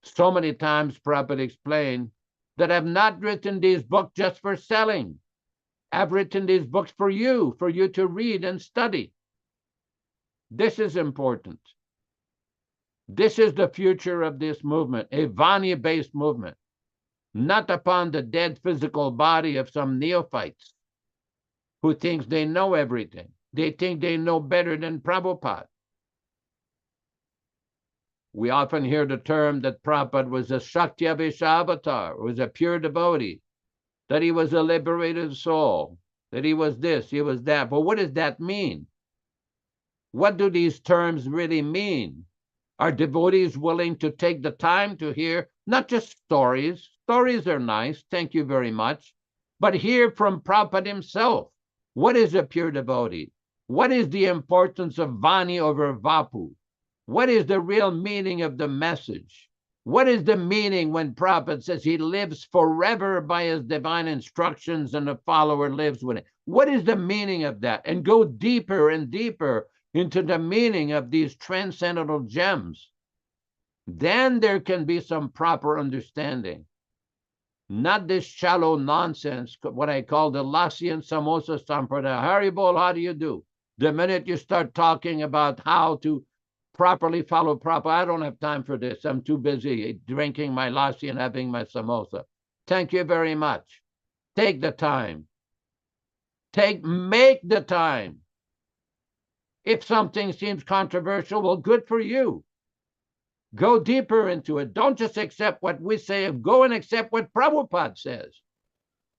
So many times Prabhupada explained that I've not written these books just for selling. I've written these books for you to read and study. This is important. This is the future of this movement, a Vanya-based movement, not upon the dead physical body of some neophytes who thinks they know everything. They think they know better than Prabhupada. We often hear the term that Prabhupada was a Shakti-Avisha avatar, was a pure devotee, that he was a liberated soul, that he was this, he was that. But what does that mean? What do these terms really mean? Are devotees willing to take the time to hear not just stories? Stories are nice, thank you very much, but hear from Prabhupada himself. What is a pure devotee? What is the importance of Vani over Vapu? What is the real meaning of the message? What is the meaning when Prabhupada says he lives forever by his divine instructions and the follower lives with it? What is the meaning of that? And go deeper and deeper into the meaning of these transcendental gems. Then there can be some proper understanding. Not this shallow nonsense, what I call the lassi and samosa sampradaya. Haribol, how do you do? The minute you start talking about how to properly follow Prabhupada, I don't have time for this. I'm too busy drinking my lassi and having my samosa. Thank you very much. Take the time. Make the time. If something seems controversial, well, good for you. Go deeper into it. Don't just accept what we say. Go and accept what Prabhupada says.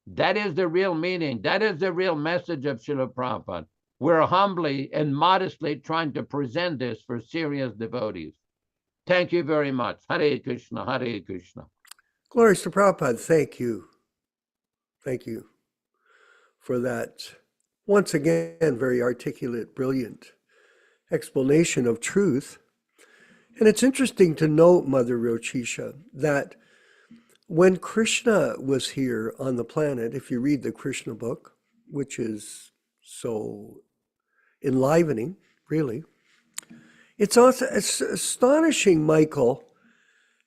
That is the real meaning. That is the real message of Srila Prabhupada. We're humbly and modestly trying to present this for serious devotees. Thank you very much. Hare Krishna, Hare Krishna. Glories to Prabhupada. Thank you. Thank you for that, once again, very articulate, brilliant explanation of truth. And it's interesting to note, Mother Rochisha, that when Krishna was here on the planet, if you read the Krishna book, which is so enlivening, really, it's astonishing, Michael,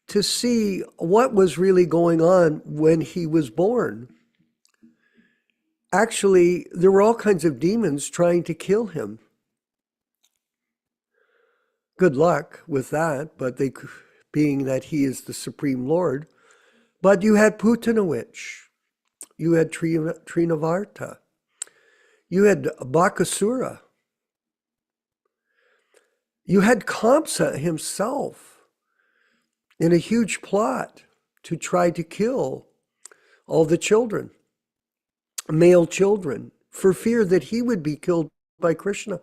to see what was really going on when he was born. Actually, there were all kinds of demons trying to kill him. Good luck with that, but they, being that he is the Supreme Lord. But you had Putanawich, you had Trinavarta, you had Bakasura, you had Kamsa himself in a huge plot to try to kill all the children, male children, for fear that he would be killed by Krishna.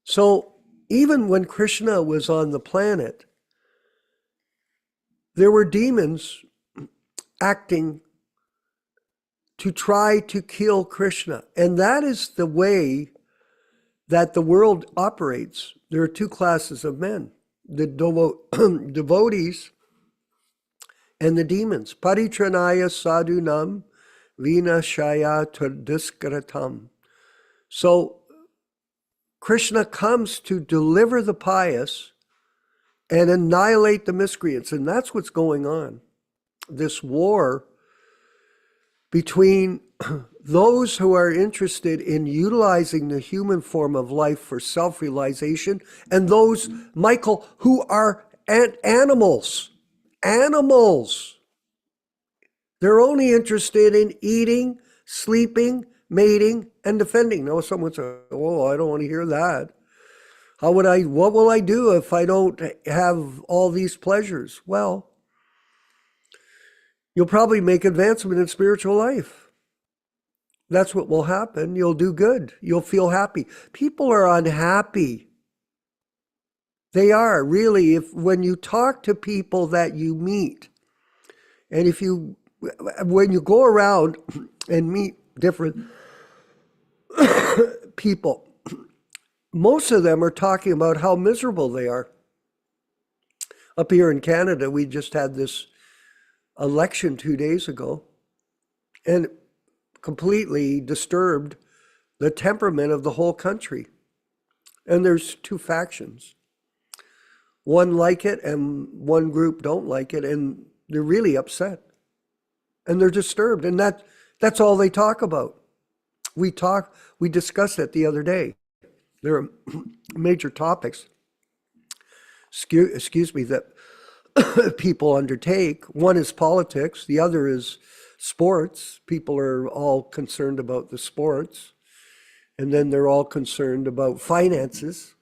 So even when Krishna was on the planet, there were demons acting to try to kill Krishna. And that is the way that the world operates. There are two classes of men, the devotees and the demons. Paritranaya sadhunam vinashaya tadiskratam. So Krishna comes to deliver the pious and annihilate the miscreants. And that's what's going on. This war between those who are interested in utilizing the human form of life for self-realization and those, Michael, who are animals. Animals. They're only interested in eating, sleeping, mating, and defending. Now someone says, oh, I don't want to hear that. What will I do if I don't have all these pleasures? Well, you'll probably make advancement in spiritual life. That's what will happen. You'll do good. You'll feel happy. People are unhappy. They are, really. When you talk to people that you meet, and when you go around and meet different people, most of them are talking about how miserable they are. Up here in Canada, we just had this election 2 days ago, and completely disturbed the temperament of the whole country. And there's two factions. One like it and one group don't like it, and they're really upset. And they're disturbed, and that's all they talk about. We discussed it the other day. There are major topics, excuse me, that people undertake. One is politics, the other is sports. People are all concerned about the sports. And then they're all concerned about finances.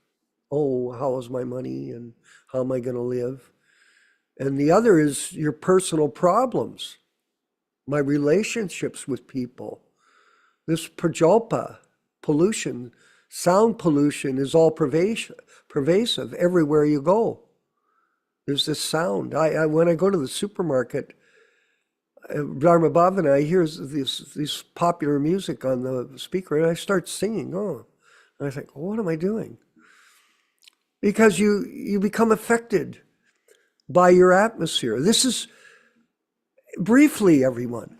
Oh, how is my money and how am I going to live? And the other is your personal problems, my relationships with people. This prajalpa, pollution, sound pollution is all pervasive everywhere you go. There's this sound. When I go to the supermarket, Dharma Bhavana, I hear this popular music on the speaker, and I start singing. Oh, and I think, what am I doing? Because you become affected by your atmosphere. This is, briefly, everyone,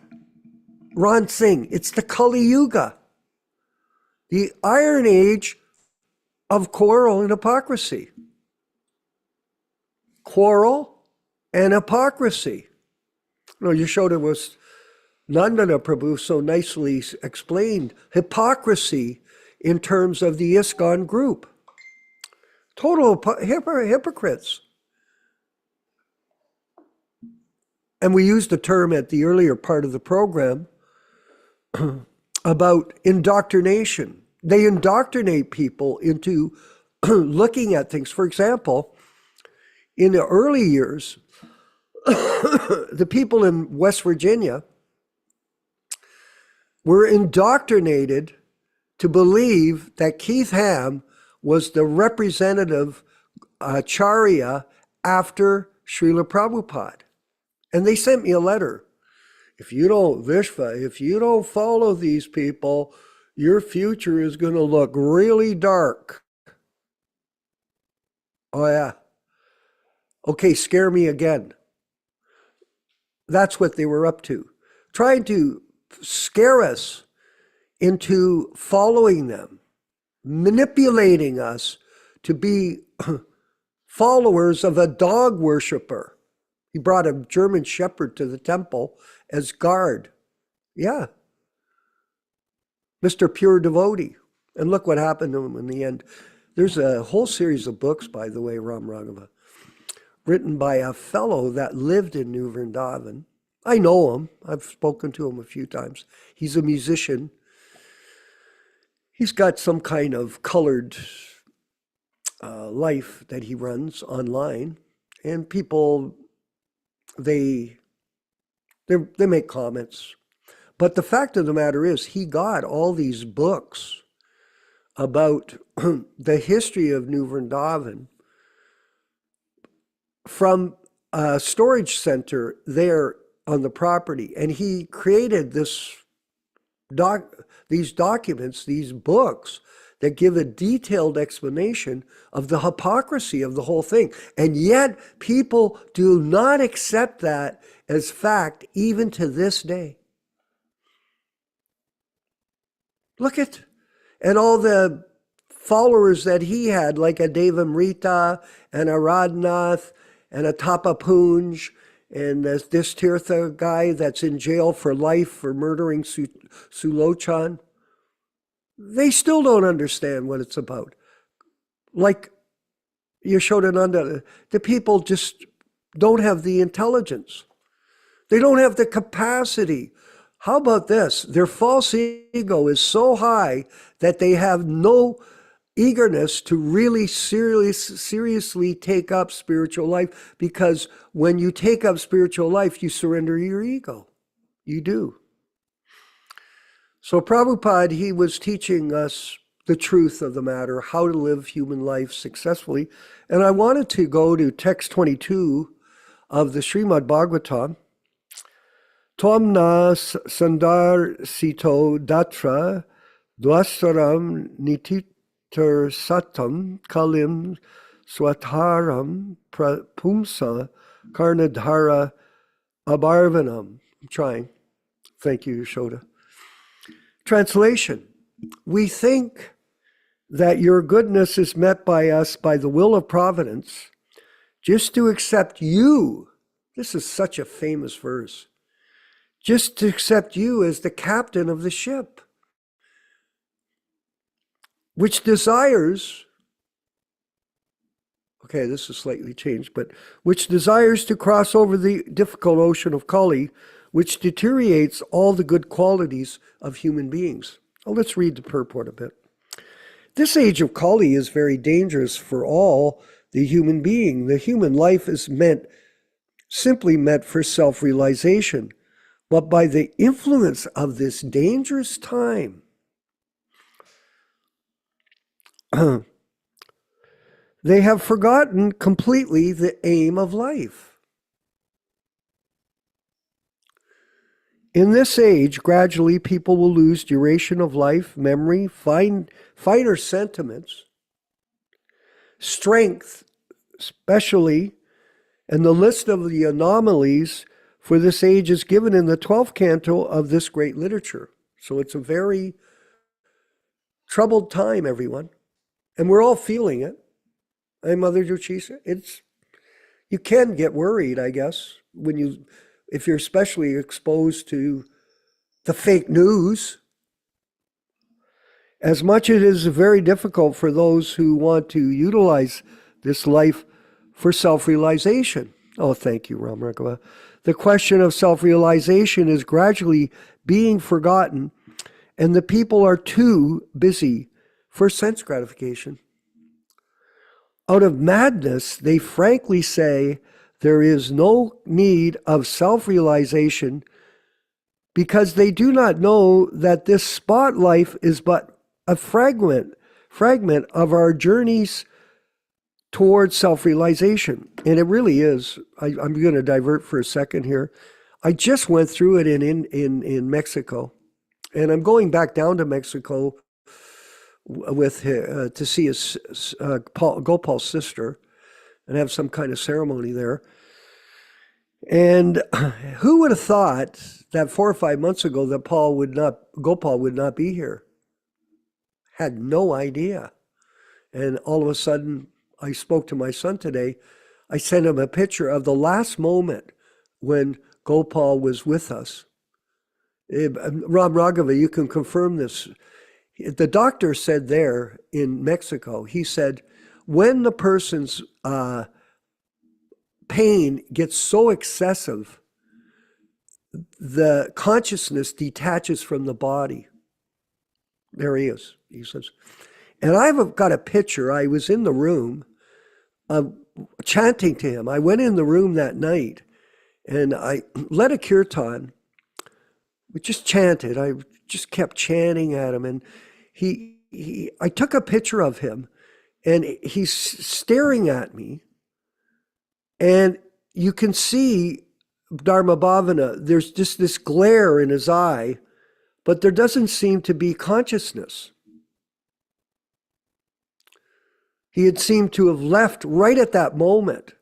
Ron Singh, it's the Kali Yuga, the Iron Age of quarrel and hypocrisy. Quarrel and hypocrisy. Yaśodā-nandana Prabhu so nicely explained hypocrisy in terms of the ISKCON group. Total hypocrites. And we used the term at the earlier part of the program about indoctrination. They indoctrinate people into looking at things. For example, in the early years, the people in West Virginia were indoctrinated to believe that Keith Ham was the representative Acharya after Srila Prabhupada. And they sent me a letter. If you don't follow these people, your future is going to look really dark. Oh yeah. Okay, scare me again. That's what they were up to. Trying to scare us into following them, manipulating us to be followers of a dog worshiper. He brought a German shepherd to the temple as guard. Yeah. Mr. Pure Devotee. And look what happened to him in the end. There's a whole series of books, by the way, Ram Raghava, written by a fellow that lived in New Vrindavan. I know him. I've spoken to him a few times. He's a musician. He's got some kind of colored life that he runs online. And people, they make comments. But the fact of the matter is, he got all these books about the history of New Vrindavan from a storage center there on the property. And he created these documents, these books that give a detailed explanation of the hypocrisy of the whole thing. And yet people do not accept that as fact even to this day. Look at, and all the followers that he had, like a Devamrita and a Radhanath and a Tapapunj and this Tirtha guy that's in jail for life for murdering Sulochan. They still don't understand what it's about. Like Yaśodā-nanda, the people just don't have the intelligence. They don't have the capacity. How about this? Their false ego is so high that they have no eagerness to really seriously take up spiritual life, because when you take up spiritual life, you surrender your ego. You do. So Prabhupada, he was teaching us the truth of the matter, how to live human life successfully. And I wanted to go to text 22 of the Srimad Bhagavatam. Tvam na sandar sito datra dvasaram nititar satam kalim swataram pumsa karnadhara abarvanam. I'm trying. Thank you, Yaśodā. Translation: we think that your goodness is met by us by the will of providence, just to accept you. This is such a famous verse. Just to accept you as the captain of the ship, which desires, okay, this is slightly changed, but which desires to cross over the difficult ocean of Kali, which deteriorates all the good qualities of human beings. Well, let's read the purport a bit. This age of Kali is very dangerous for all the human being. The human life is simply meant for self-realization. But by the influence of this dangerous time, they have forgotten completely the aim of life. In this age, gradually people will lose duration of life, memory, finer sentiments, strength, especially, and the list of the anomalies for this age is given in the 12th canto of this great literature. So it's a very troubled time, everyone. And we're all feeling it. Hey, Mother Duchisa, you can get worried, I guess, if you're especially exposed to the fake news. As much as it is very difficult for those who want to utilize this life for self-realization. Oh, thank you, Ram Raghava. The question of self-realization is gradually being forgotten, and the people are too busy for sense gratification. Out of madness, they frankly say there is no need of self-realization because they do not know that this spot life is but a fragment of our journeys towards self-realization. And it really is. I'm going to divert for a second here. I just went through it in Mexico, and I'm going back down to Mexico with to see his Gopal's sister and have some kind of ceremony there. And who would have thought that 4 or 5 months ago that Gopal would not be here? Had no idea. And all of a sudden, I spoke to my son today. I sent him a picture of the last moment when Gopal was with us. Ram Raghava, you can confirm this. The doctor said there in Mexico, he said, when the person's pain gets so excessive, the consciousness detaches from the body. There he is, he says. And I've got a picture. I was in the room chanting to him. I went in the room that night and I led a kirtan. We just chanted. I just kept chanting at him. And I took a picture of him and he's staring at me. And you can see Dharma Bhavana. There's just this glare in his eye, but there doesn't seem to be consciousness. He had seemed to have left right at that moment.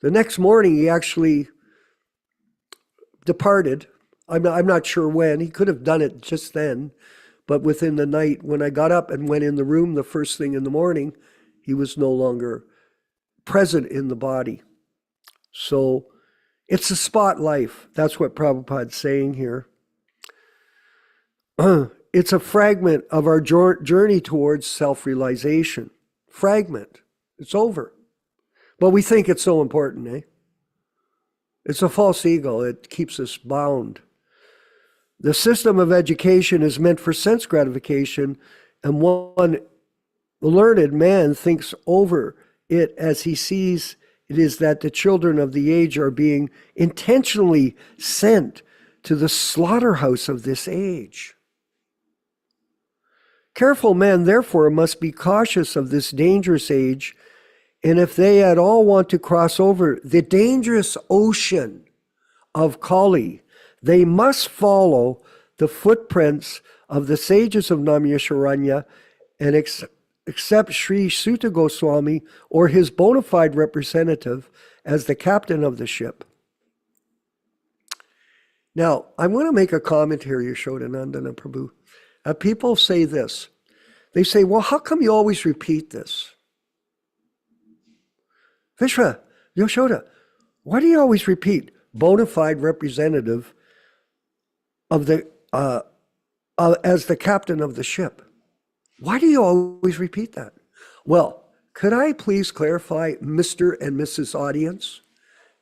The next morning, he actually departed. I'm not sure when. He could have done it just then, but within the night, when I got up and went in the room the first thing in the morning, he was no longer present in the body. So it's a spot life. That's what Prabhupada's saying here. It's a fragment of our journey towards self-realization. Fragment. It's over. But we think it's so important, eh? It's a false ego. It keeps us bound. The system of education is meant for sense gratification, and one learned man thinks over it as he sees it is that the children of the age are being intentionally sent to the slaughterhouse of this age. Careful men, therefore, must be cautious of this dangerous age, and if they at all want to cross over the dangerous ocean of Kali, they must follow the footprints of the sages of Naimisharanya and accept Sri Suta Goswami or his bona fide representative as the captain of the ship. Now, I'm going to make a comment here, Yaśodā-nandana Prabhu. People say this. They say, well, how come you always repeat this? Vishwa, Yaśodā, why do you always repeat bona fide representative of the as the captain of the ship? Why do you always repeat that? Well, could I please clarify, Mr. and Mrs. Audience,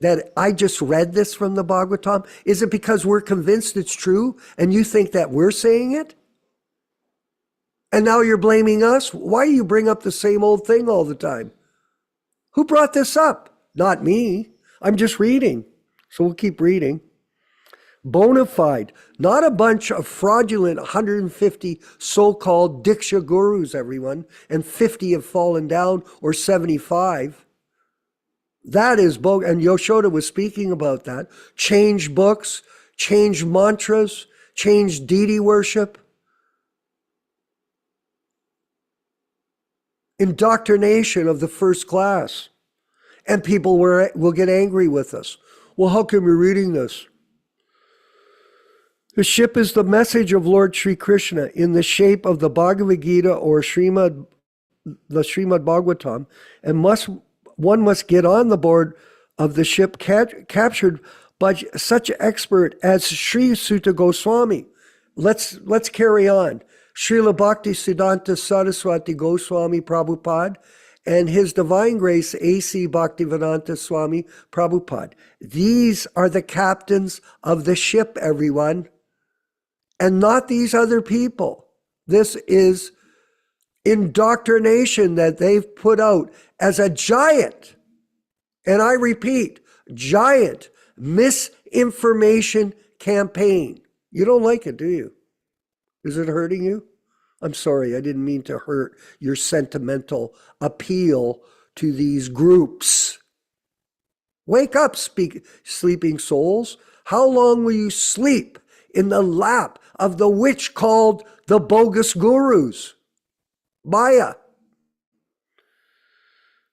that I just read this from the Bhagavatam? Is it because we're convinced it's true and you think that we're saying it? And now you're blaming us? Why do you bring up the same old thing all the time? Who brought this up? Not me. I'm just reading. So we'll keep reading. Bona fide, not a bunch of fraudulent 150 so-called Diksha gurus, everyone, and 50 have fallen down, or 75. That is bogus, and Yaśodā was speaking about that. Change books, change mantras, change deity worship. Indoctrination of the first class. And people will get angry with us. Well, how come you're reading this? The ship is the message of Lord Sri Krishna in the shape of the Bhagavad Gita or the Srimad Bhagavatam, and one must get on the board of the ship captured by such an expert as Sri Suta Goswami. Let's carry on. Srila Bhaktisiddhanta Saraswati Goswami Prabhupada and His Divine Grace A.C. Bhaktivedanta Swami Prabhupāda. These are the captains of the ship, everyone, and not these other people. This is indoctrination that they've put out as a giant, and I repeat, giant misinformation campaign. You don't like it, do you? Is it hurting you? I'm sorry, I didn't mean to hurt your sentimental appeal to these groups. Wake up, sleeping souls. How long will you sleep in the lap of the witch called the bogus gurus? Maya.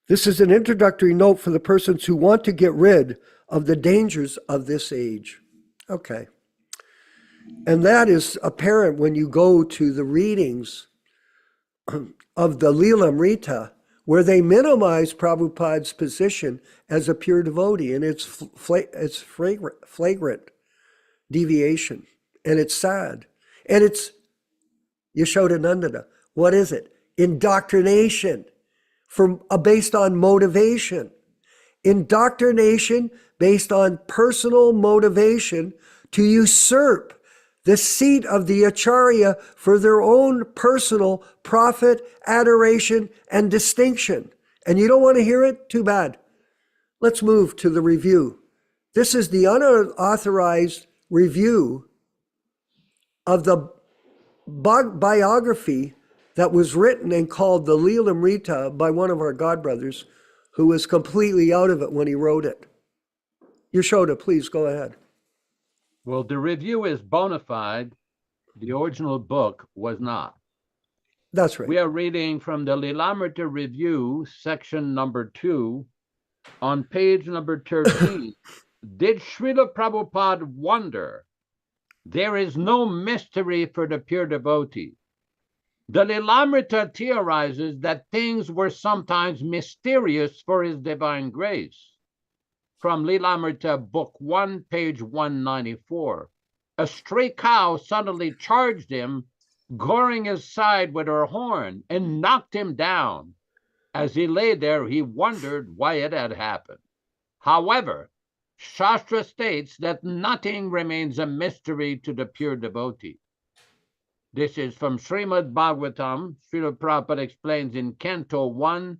This is an introductory note for the persons who want to get rid of the dangers of this age. Okay. And that is apparent when you go to the readings of the Nityānanda, where they minimize Prabhupada's position as a pure devotee, and it's flagrant deviation, and it's sad. And it's Yaśodā-nandana. What is it? Indoctrination based on motivation. Indoctrination based on personal motivation to usurp the seat of the Acharya for their own personal profit, adoration, and distinction. And you don't want to hear it? Too bad. Let's move to the review. This is the unauthorized review of the biography that was written and called the Nityānanda by one of our godbrothers who was completely out of it when he wrote it. Yaśodā, please go ahead. Well, the review is bona fide. The original book was not. That's right. We are reading from the Lilamrita Review, section number 2, on page number 13. Did Srila Prabhupada wonder? There is no mystery for the pure devotee. The Lilamrita theorizes that things were sometimes mysterious for His Divine Grace. From Lilamrita, Book 1, page 194. A stray cow suddenly charged him, goring his side with her horn, and knocked him down. As he lay there, he wondered why it had happened. However, Shastra states that nothing remains a mystery to the pure devotee. This is from Srimad Bhagavatam. Srila Prabhupada explains in Canto 1,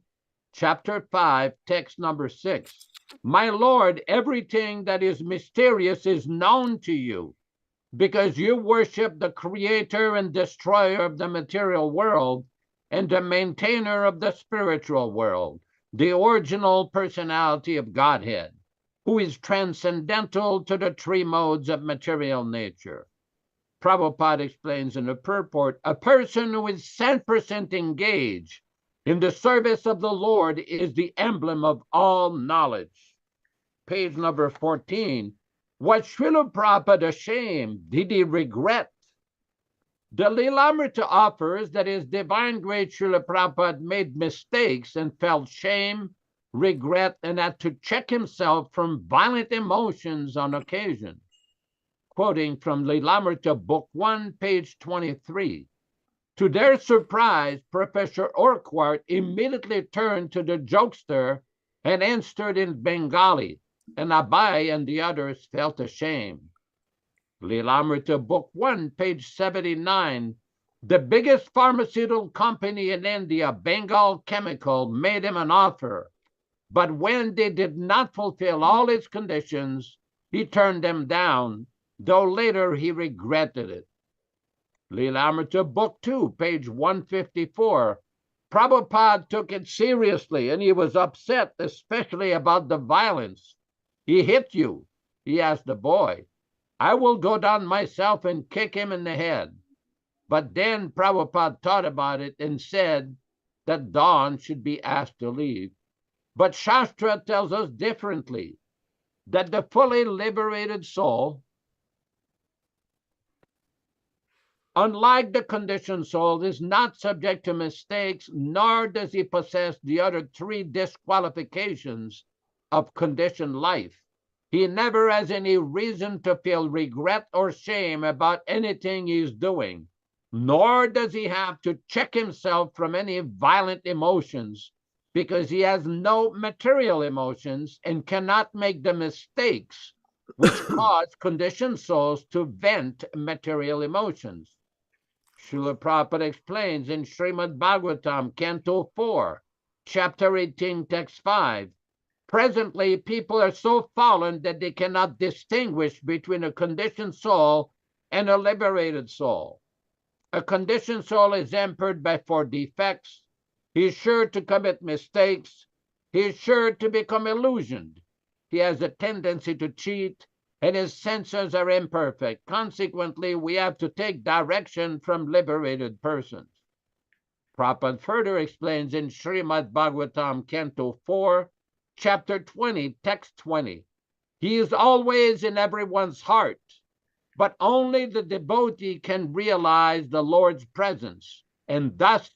Chapter 5, text number 6. My Lord, everything that is mysterious is known to you, because you worship the creator and destroyer of the material world and the maintainer of the spiritual world, the original personality of Godhead, who is transcendental to the three modes of material nature. Prabhupada explains in the purport, a person who is 100% engaged in the service of the Lord is the emblem of all knowledge. Page number 14. Was Srila Prabhupada ashamed? Did he regret? The Lilamrita offers that His Divine Grace Srila Prabhupada made mistakes and felt shame, regret, and had to check himself from violent emotions on occasion. Quoting from Lilamrita, Book 1, page 23. To their surprise, Professor Urquhart immediately turned to the jokester and answered in Bengali, and Abai and the others felt ashamed. Lilamrita, Book 1, page 79. The biggest pharmaceutical company in India, Bengal Chemical, made him an offer, but when they did not fulfill all its conditions, he turned them down, though later he regretted it. Lilamrita, Book 2, page 154. Prabhupada took it seriously, and he was upset, especially about the violence. He hit you, he asked the boy. I will go down myself and kick him in the head. But then Prabhupada thought about it and said that Don should be asked to leave. But Shastra tells us differently, that the fully liberated soul, unlike the conditioned soul, is not subject to mistakes, nor does he possess the other three disqualifications of conditioned life. He never has any reason to feel regret or shame about anything he's doing, nor does he have to check himself from any violent emotions, because he has no material emotions and cannot make the mistakes which cause conditioned souls to vent material emotions. Srila Prabhupada explains in Srimad Bhagavatam, Canto 4, Chapter 18, Text 5, presently people are so fallen that they cannot distinguish between a conditioned soul and a liberated soul. A conditioned soul is hampered by 4 defects. He is sure to commit mistakes. He is sure to become illusioned. He has a tendency to cheat, and his senses are imperfect. Consequently, we have to take direction from liberated persons. Prabhupada further explains in Srimad Bhagavatam, Canto 4, Chapter 20, Text 20. He is always in everyone's heart, but only the devotee can realize the Lord's presence, and thus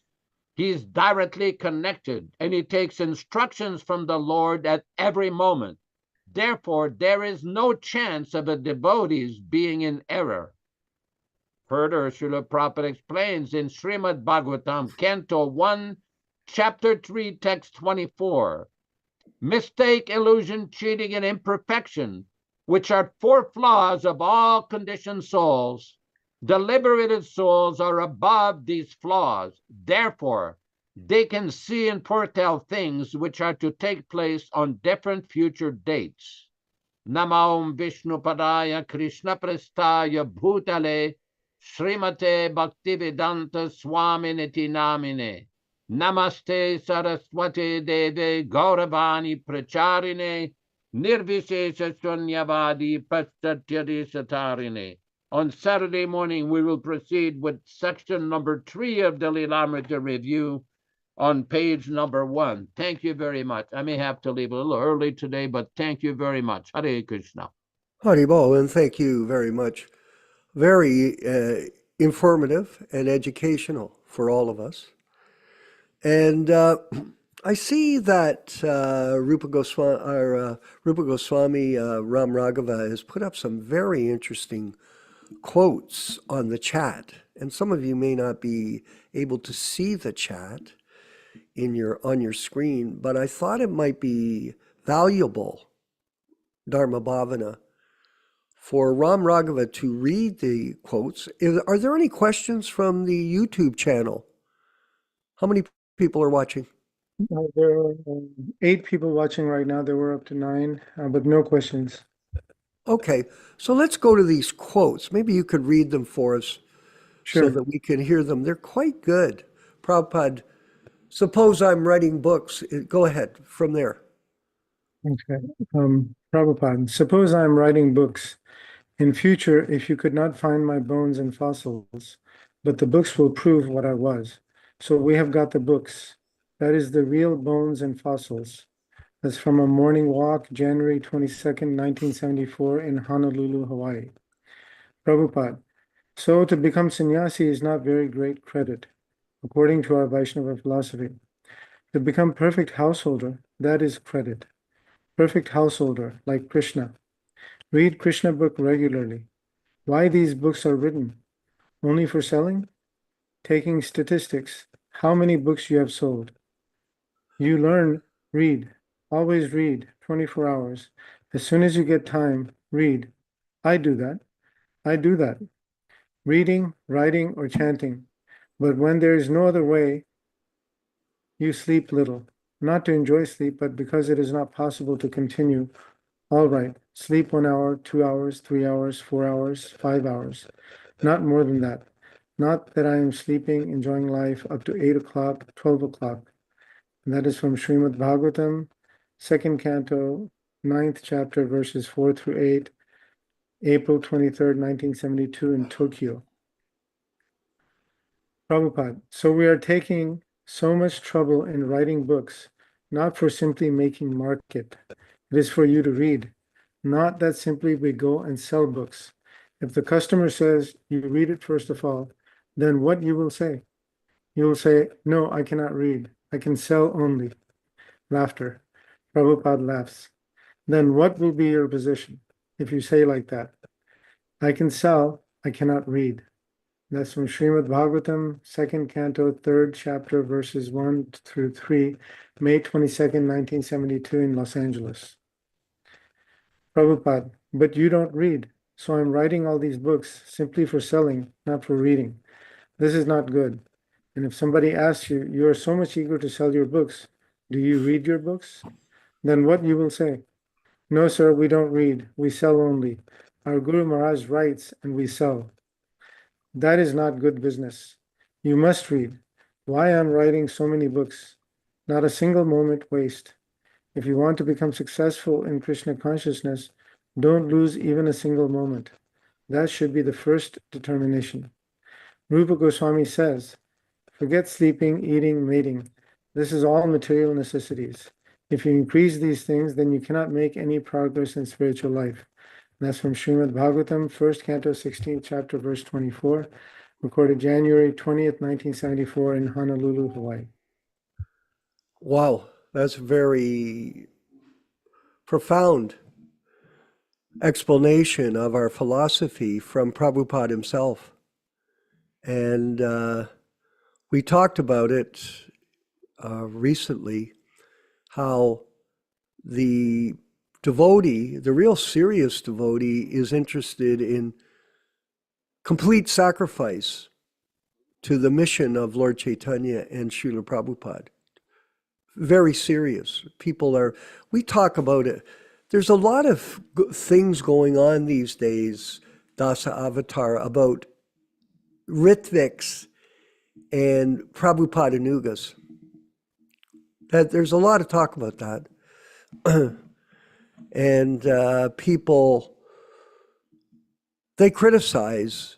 he is directly connected, and he takes instructions from the Lord at every moment. Therefore, there is no chance of a devotee's being in error. Further, Srila Prabhupada explains in Srimad Bhagavatam, Canto 1, Chapter 3, Text 24. Mistake, illusion, cheating, and imperfection, which are 4 flaws of all conditioned souls, the liberated souls are above these flaws. Therefore, they can see and foretell things which are to take place on different future dates. Namo Vishnupadaya Krishna Prestaya Bhutale Srimate Bhaktivedanta Swami Namine. Namaste Saraswati Deve Gauravani Pracharine Nirvishesha Shunyavadi Paschatya Satarine. On Saturday morning, we will proceed with section number 3 of the Lilamrita Review on page number 1. Thank you very much. I may have to leave a little early today, but thank you very much. Hare Krishna. Haribol, and thank you very much. Very informative and educational for all of us. And I see that Rupa Goswami Ram Raghava has put up some very interesting quotes on the chat. And some of you may not be able to see the chat on your screen, but I thought it might be valuable, Dharma Bhavana, for Ram Raghava to read the quotes. Are there any questions from the YouTube channel? How many people are watching? There are 8 people watching right now. There were up to 9, but no questions. Okay, so let's go to these quotes. Maybe you could read them for us Sure. so that we can hear them. They're quite good. Prabhupada, suppose I'm writing books. Go ahead from there. Okay. Prabhupada, suppose I'm writing books. In future, if you could not find my bones and fossils, but the books will prove what I was. So we have got the books. That is the real bones and fossils. That's from a morning walk, January 22nd, 1974 in Honolulu, Hawaii. Prabhupada, so to become sannyasi is not very great credit, according to our Vaishnava philosophy. To become perfect householder, that is credit. Perfect householder, like Krishna. Read Krishna book regularly. Why these books are written? Only for selling? Taking statistics, how many books you have sold. You learn, read. Always read, 24 hours. As soon as you get time, read. I do that. I do that. Reading, writing, or chanting. But when there is no other way, you sleep little. Not to enjoy sleep, but because it is not possible to continue. All right, sleep 1 hour, 2 hours, 3 hours, 4 hours, 5 hours. Not more than that. Not that I am sleeping, enjoying life up to 8 o'clock, 12 o'clock. And that is from Srimad Bhagavatam, 2nd Canto, 9th chapter, verses 4 through 8, April 23rd, 1972 in Tokyo. Prabhupada, so we are taking so much trouble in writing books, not for simply making market. It is for you to read, not that simply we go and sell books. If the customer says you read it first of all, then what you will say? You will say, no, I cannot read. I can sell only. Laughter. Prabhupada laughs. Then what will be your position if you say like that? I can sell, I cannot read. That's from Srimad Bhagavatam, 2nd Canto, 3rd chapter, verses 1 through 3, May 22nd, 1972 in Los Angeles. Prabhupada, but you don't read, so I'm writing all these books simply for selling, not for reading. This is not good. And if somebody asks you, you are so much eager to sell your books, do you read your books? Then what you will say? No, sir, we don't read, we sell only. Our Guru Maharaj writes and we sell. That is not good business. You must read. Why I'm writing so many books? Not a single moment waste. If you want to become successful in Krishna consciousness, don't lose even a single moment. That should be the first determination. Rupa Goswami says, forget sleeping, eating, mating. This is all material necessities. If you increase these things, then you cannot make any progress in spiritual life. And that's from Srimad Bhagavatam, 1st Canto, 16th chapter, verse 24, recorded January 20th, 1974 in Honolulu, Hawaii. Wow, that's very profound explanation of our philosophy from Prabhupada himself. And we talked about it recently, how the devotee, the real serious devotee, is interested in complete sacrifice to the mission of Lord Chaitanya and Srila Prabhupada. Very serious. We talk about it. There's a lot of things going on these days, Dasa Avatar, about Ritviks and Prabhupada-nugas. That there's a lot of talk about that. And people, they criticize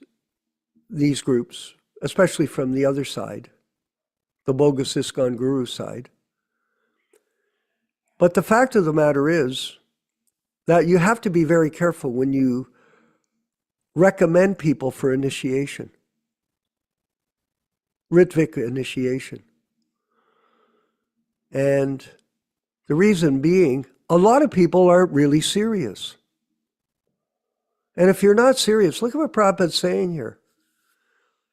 these groups, especially from the other side, the bogus ISKCON guru side. But the fact of the matter is that you have to be very careful when you recommend people for initiation, Ritvik initiation. And the reason being, a lot of people aren't really serious. And if you're not serious, look at what Prabhupada's saying here.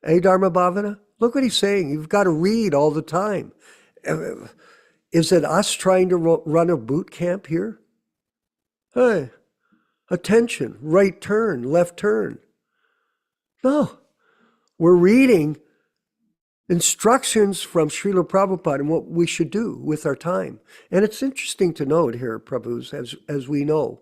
Dharma Bhavana? Look what he's saying. You've got to read all the time. Is it us trying to run a boot camp here? Hey, attention, right turn, left turn. No, we're reading instructions from Srila Prabhupada and what we should do with our time. And it's interesting to note here, Prabhus, as we know,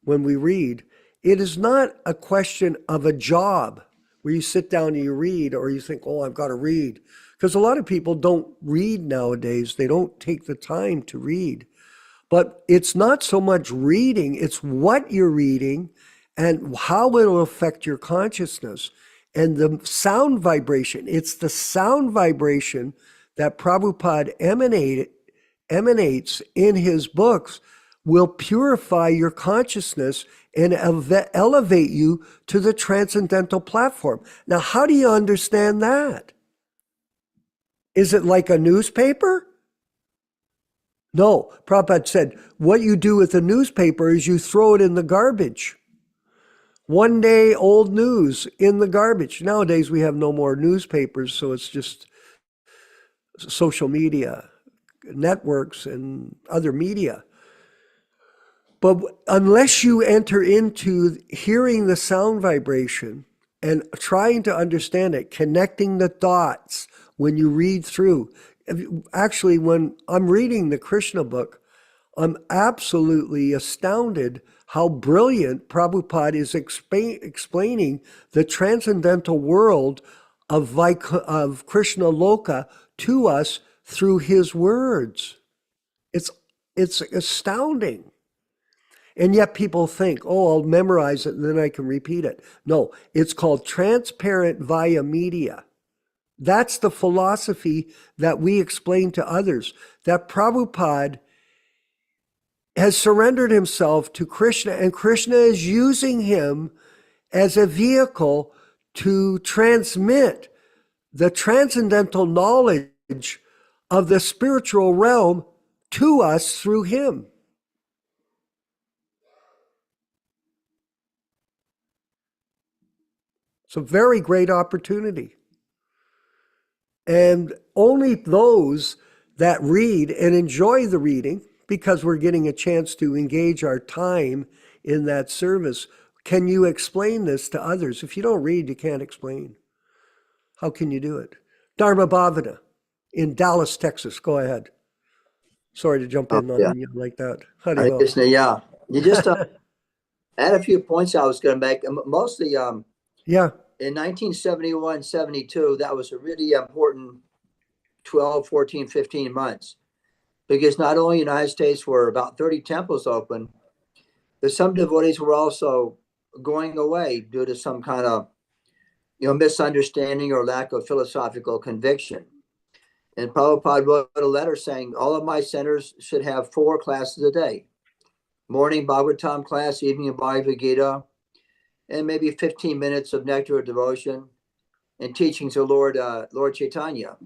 when we read, it is not a question of a job where you sit down and you read, or you think, oh, I've got to read. Because a lot of people don't read nowadays. They don't take the time to read. But it's not so much reading, it's what you're reading and how it'll affect your consciousness. And the sound vibration, it's the sound vibration that Prabhupada emanates in his books will purify your consciousness and elevate you to the transcendental platform. Now, how do you understand that? Is it like a newspaper? No, Prabhupada said, what you do with a newspaper is you throw it in the garbage. One day old news in the garbage. Nowadays we have no more newspapers, so it's just social media, networks, and other media. But unless you enter into hearing the sound vibration and trying to understand it, connecting the dots when you read through, actually, when I'm reading the Krishna book, I'm absolutely astounded how brilliant Prabhupada is explaining the transcendental world of Krishna Loka to us through his words. It's astounding. And yet people think, oh, I'll memorize it and then I can repeat it. No, it's called transparent via media. That's the philosophy that we explain to others, that Prabhupada has surrendered himself to Krishna, and Krishna is using him as a vehicle to transmit the transcendental knowledge of the spiritual realm to us through him. It's a very great opportunity. And only those that read and enjoy the reading, because we're getting a chance to engage our time in that service, can you explain this to others? If you don't read, you can't explain. How can you do it? Dharma Bhavana in Dallas, Texas. Go ahead. Sorry to jump in on you like that. How do you go? Krishna, yeah. You just add a few points I was going to make. Mostly Yeah. in 1971, 72, that was a really important 12, 14, 15 months. Because not only in the United States were about 30 temples open, but some devotees were also going away due to some kind of misunderstanding or lack of philosophical conviction. And Prabhupada wrote a letter saying, all of my centers should have 4 classes a day. Morning Bhagavatam class, evening Bhagavad Gita, and maybe 15 minutes of nectar of devotion and teachings of Lord Chaitanya.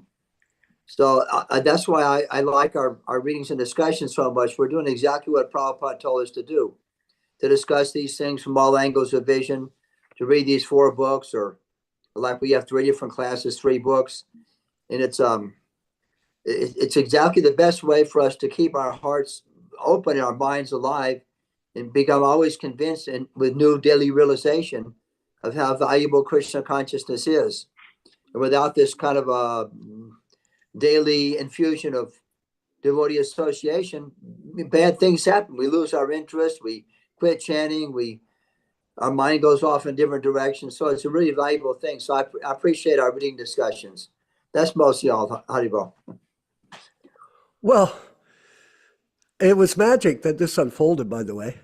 So that's why I like our readings and discussions so much. We're doing exactly what Prabhupada told us to do, to discuss these things from all angles of vision, to read these 4 books, or like we have 3 different classes, 3 books. And it's exactly the best way for us to keep our hearts open and our minds alive and become always convinced and with new daily realization of how valuable Krishna consciousness is. And without this kind of a daily infusion of devotee association, bad things happen. We lose our interest. We quit chanting. Our mind goes off in different directions. So it's a really valuable thing. So I appreciate our reading discussions. That's mostly all, Haribol. Well, it was magic that this unfolded, by the way.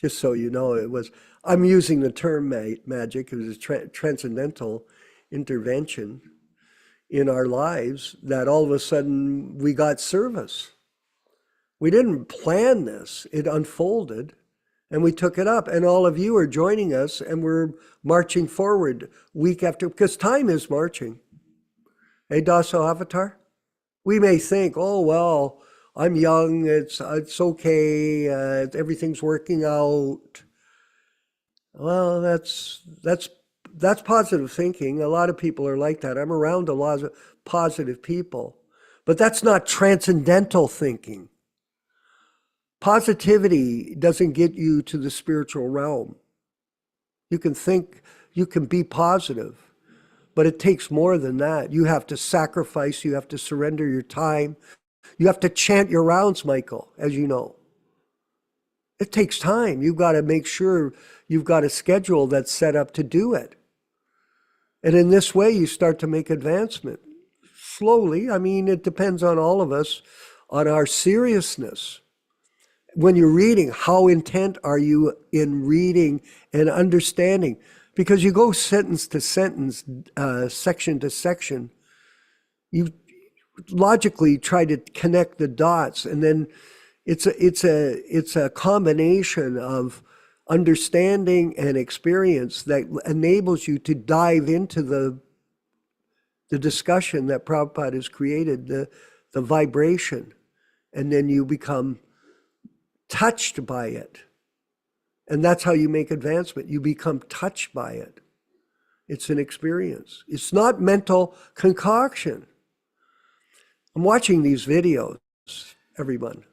Just so you know, I'm using the term magic. It was a transcendental intervention in our lives that all of a sudden we got service. We didn't plan this. It unfolded and we took it up. And all of you are joining us and we're marching forward week after, because time is marching. Hey, Dāsa Avatar? We may think, oh, well, I'm young, it's okay, everything's working out. Well, that's positive thinking. A lot of people are like that. I'm around a lot of positive people, but that's not transcendental thinking. Positivity doesn't get you to the spiritual realm. You can think, you can be positive, but it takes more than that. You have to sacrifice, you have to surrender your time. You have to chant your rounds, Michael, as you know. It takes time. You've got to make sure you've got a schedule that's set up to do it. And in this way, you start to make advancement. Slowly, I mean, it depends on all of us, on our seriousness. When you're reading, how intent are you in reading and understanding? Because you go sentence to sentence, section to section, you logically try to connect the dots, and then it's a combination of understanding and experience that enables you to dive into the discussion that Prabhupada has created, the vibration, and then you become touched by it. And that's how you make advancement. You become touched by it. It's an experience. It's not mental concoction. I'm watching these videos, everyone,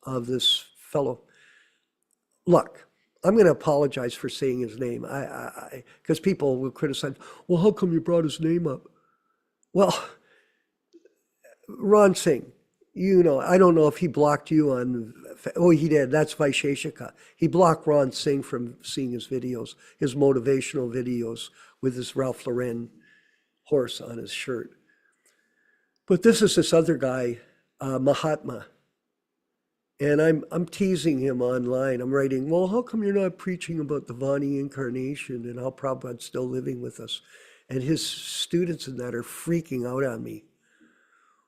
of this fellow. Look, I'm going to apologize for saying his name, because people will criticize, well, how come you brought his name up? Well, Ron Singh, you know, I don't know if he blocked you on, oh, he did, that's Vaisheshika. He blocked Ron Singh from seeing his videos, his motivational videos with his Ralph Lauren horse on his shirt. But this is this other guy, Mahatma. And I'm teasing him online. I'm writing, well, how come you're not preaching about the Vani incarnation and how Prabhupada's still living with us? And his students in that are freaking out on me.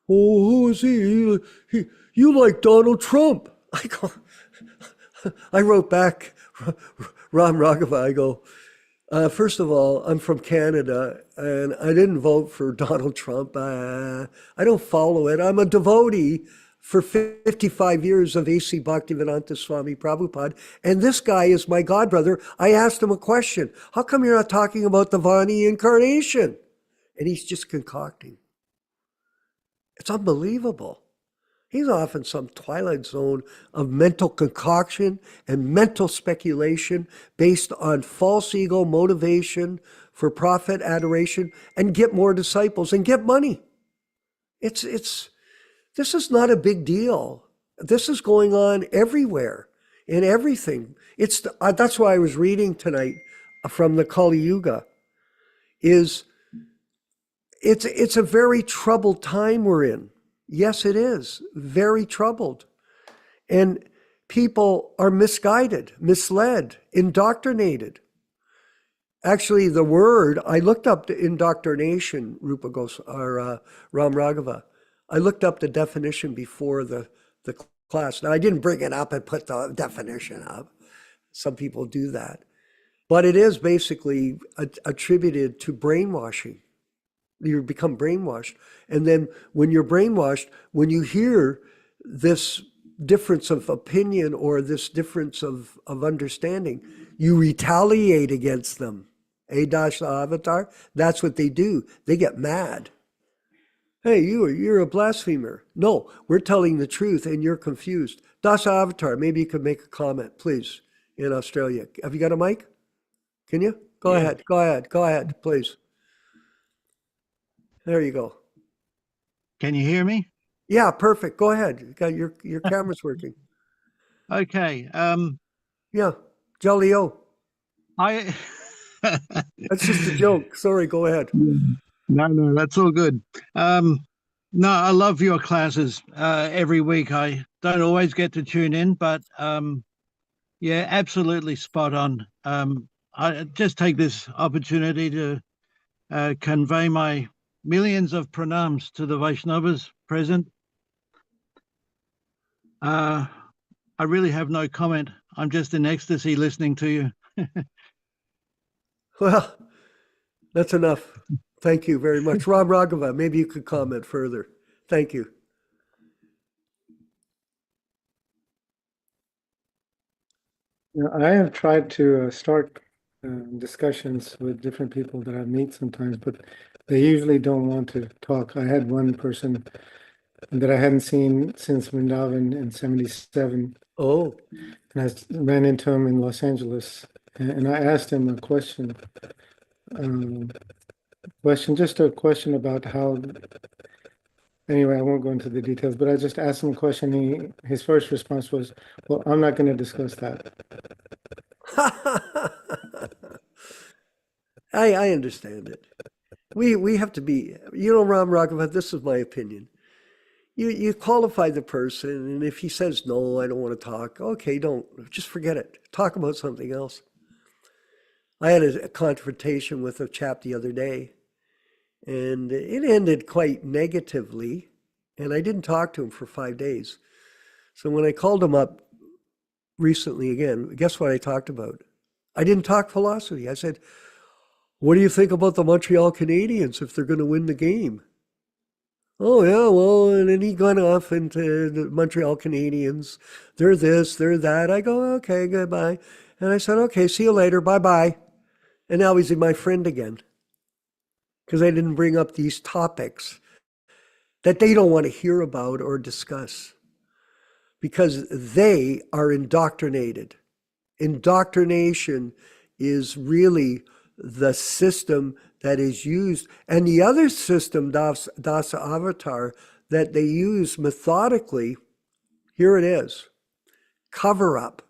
Oh, who is he? You like Donald Trump. I wrote back, Ram Raghava, I go, first of all, I'm from Canada and I didn't vote for Donald Trump. I don't follow it. I'm a devotee for 55 years of A.C. Bhaktivedanta Swami Prabhupāda. And this guy is my godbrother. I asked him a question. How come you're not talking about the Vani incarnation? And he's just concocting. It's unbelievable. He's off in some twilight zone of mental concoction and mental speculation based on false ego motivation for profit, adoration, and get more disciples and get money. This is not a big deal. This is going on everywhere, in everything. That's why I was reading tonight from the Kali Yuga. It's a very troubled time we're in. Yes, it is. Very troubled. And people are misguided, misled, indoctrinated. Actually, the word, I looked up the indoctrination, Rupa Ram Raghava. I looked up the definition before the class. Now, I didn't bring it up and put the definition up. Some people do that. But it is basically attributed to brainwashing. You become brainwashed. And then when you're brainwashed, when you hear this difference of opinion or this difference of understanding, you retaliate against them. Dāsa Avatar, that's what they do. They get mad. Hey, you're a blasphemer. No, we're telling the truth and you're confused. Dāsa Avatar, maybe you could make a comment, please, in Australia. Have you got a mic? Can you? Go ahead, please. There you go. Can you hear me? Yeah, perfect. Go ahead. You got your camera's working. Okay. Yeah, Jolio. That's just a joke. Sorry, go ahead. No, that's all good. No, I love your classes every week. I don't always get to tune in, but Yeah, absolutely spot on. I just take this opportunity to convey my millions of pranams to the Vaishnavas present. I really have no comment. I'm just in ecstasy listening to you. Well, that's enough. Thank you very much. Ram Raghava, maybe you could comment further. Thank you. I have tried to start discussions with different people that I meet sometimes, but they usually don't want to talk. I had one person that I hadn't seen since Vrindavan in 77, Oh, and I ran into him in Los Angeles, and I asked him a question, just a question about how. Anyway, I won't go into the details, but I just asked him a question. His first response was, "Well, I'm not going to discuss that." I understand it. We have to be, Ram Raghava, this is my opinion. You qualify the person, and if he says, no, I don't want to talk, okay, just forget it. Talk about something else. I had a confrontation with a chap the other day, and it ended quite negatively, and I didn't talk to him for 5 days. So when I called him up recently again, guess what I talked about? I didn't talk philosophy. I said, what do you think about the Montreal Canadiens if they're going to win the game? Oh, yeah, well, and then he got off into the Montreal Canadiens. They're this, they're that. I go, okay, goodbye. And I said, okay, see you later, bye-bye. And now he's my friend again. Because I didn't bring up these topics that they don't want to hear about or discuss. Because they are indoctrinated. Indoctrination is really the system that is used. And the other system, Dasa Avatar, that they use methodically, here it is, cover up.